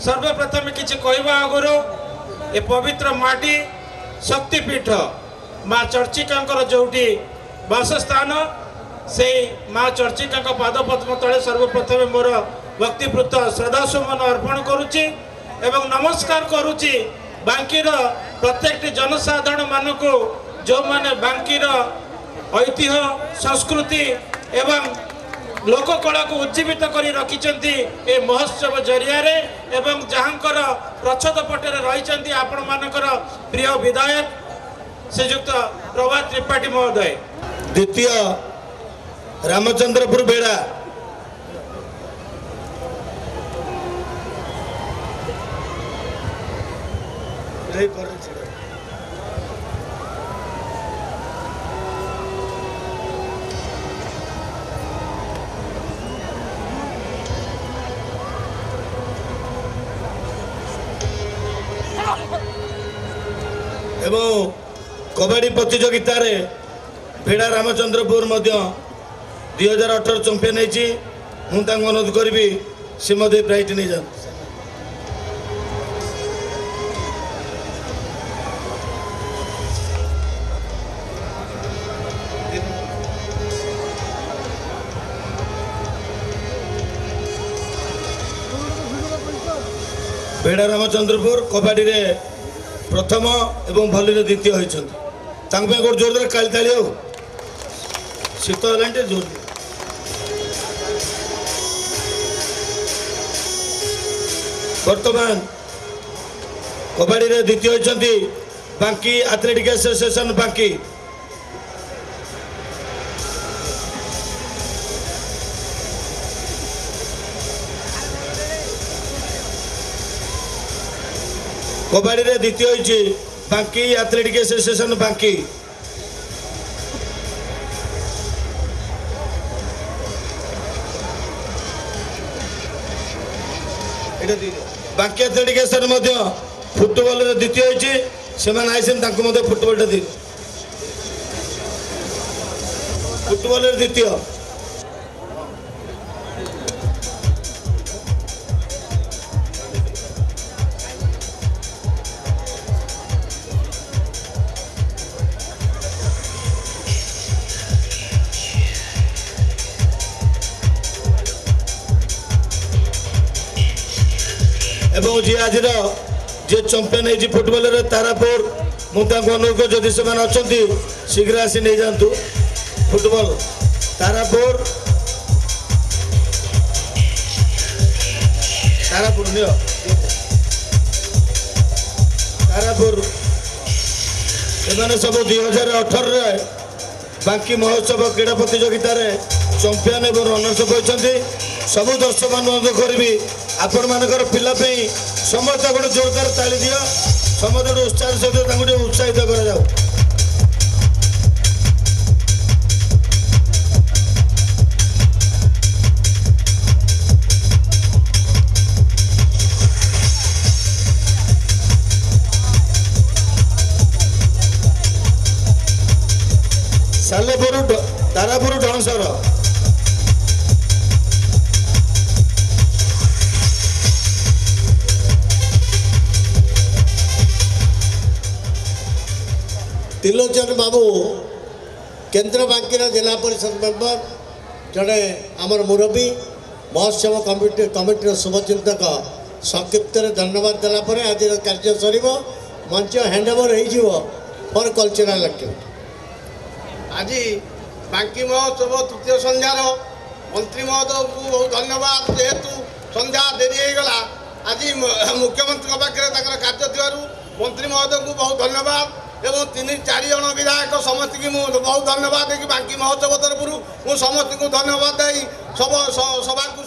ସର୍ବପ୍ରଥମେ କିଛି କହିବା ଆଗରୁ ଏ ପବିତ୍ର ମାଟି ଶକ୍ତିପୀଠ ମା ଚର୍ଚ୍ଚିକାଙ୍କର ଯେଉଁଠି ବାସସ୍ଥାନ, ସେଇ ମା ଚର୍ଚ୍ଚିକାଙ୍କ ପାଦପଦ୍ମ ତଳେ ସର୍ବପ୍ରଥମେ ମୋର ଭକ୍ତିପୃତ ଶ୍ରଦ୍ଧାସୁମନ ଅର୍ପଣ କରୁଛି ଏବଂ ନମସ୍କାର କରୁଛି ବାଙ୍କୀର ପ୍ରତ୍ୟେକଟି ଜନସାଧାରଣ ମାନଙ୍କୁ, ଯେଉଁମାନେ ବାଙ୍କୀର ଐତିହ୍ୟ, ସଂସ୍କୃତି ଏବଂ ଲୋକକଳାକୁ ଉଜ୍ଜୀବିତ କରି ରଖିଛନ୍ତି ଏ ମହୋତ୍ସବ ଜରିଆରେ ଏବଂ ଯାହାଙ୍କର ପ୍ରଚ୍ଛଦ ପଟରେ ରହିଛନ୍ତି ଆପଣମାନଙ୍କର ପ୍ରିୟ ବିଧାୟକ ଶ୍ରୀଯୁକ୍ତ ପ୍ରଭାତ ତ୍ରିପାଠୀ ମହୋଦୟ। ଦ୍ୱିତୀୟ ରାମଚନ୍ଦ୍ରପୁର ବେଡ଼ା, ଏବଂ କବାଡ଼ି ପ୍ରତିଯୋଗିତାରେ ବେଡ଼ା ରାମଚନ୍ଦ୍ରପୁର ମଧ୍ୟ 2018 ଚମ୍ପିଆନ୍ ହେଇଛି। ମୁଁ ତାଙ୍କୁ ଅନୁରୋଧ କରିବି ସେ ମଧ୍ୟ ପ୍ରାଇଜ୍ ନେଇଯାଆନ୍ତୁ। बेड़ा रामचंद्रपुर कबाडी रे प्रथम एवं भली द्वितीय होइछन्ति तांग पे गोर जोरदार काली ताली हो शीत हेलांटे जोर वर्तमान कबाडी रे द्वितीय होइछन्ति बांकी एथलेटिक एसोसिएशन बांकी कबाडी रे द्वितीय होइछि बांकी एथलेटिक एसोसिएशन बांकी बांकी एथलेटिक एसोसिएशन मध्य फुटबॉल रे द्वितीय होइछि सेमान आइसेन तांको मध्य फुटबॉल टा दि फुटबॉल रे द्वितीय एवं जी आज जे चंपियन है फुटबॉल रे तारापुर मुझे अनुरोध जदि से अच्छा शीघ्र आसी नहीं जातु फुटबॉल तारापुर तारापुर नियो तारापुर एमाने सब 2018 बांकी महोत्सव क्रीड़ा प्रतियोगिता चंपियन एवं रनर्स होती सब दर्शक अनुरोध करी आपण मानकर पिला समस्त गोटे जोरदार ताली दियो समस्त उत्साह सहित उत्साहित करा जाऊ सालेपुर तारापुर ढणसर त्रिलोचन बाबू केंद्र बांकीर जिला परिषद मेंबर जड़े आमर मुरबी महोत्सव कमिटर शुभचिंतक संक्षिप्त धन्यवाद देलापर आज कार्य सर मंच हैंडओवर हो फॉर कल्चरल एक्टिविटी आज बांकी महोत्सव तृतीय संध्यार मंत्री महोदय को बहुत धन्यवाद जेहेतु संध्या डेरी होगला आज मुख्यमंत्री पाखे कार्य थी मंत्री महोदय को बहुत धन्यवाद एवं 3-4 जन विधायक समस्त की बहुत धन्यवाद बांकी महोत्सव तरफ समस्त को धन्यवाद सभा को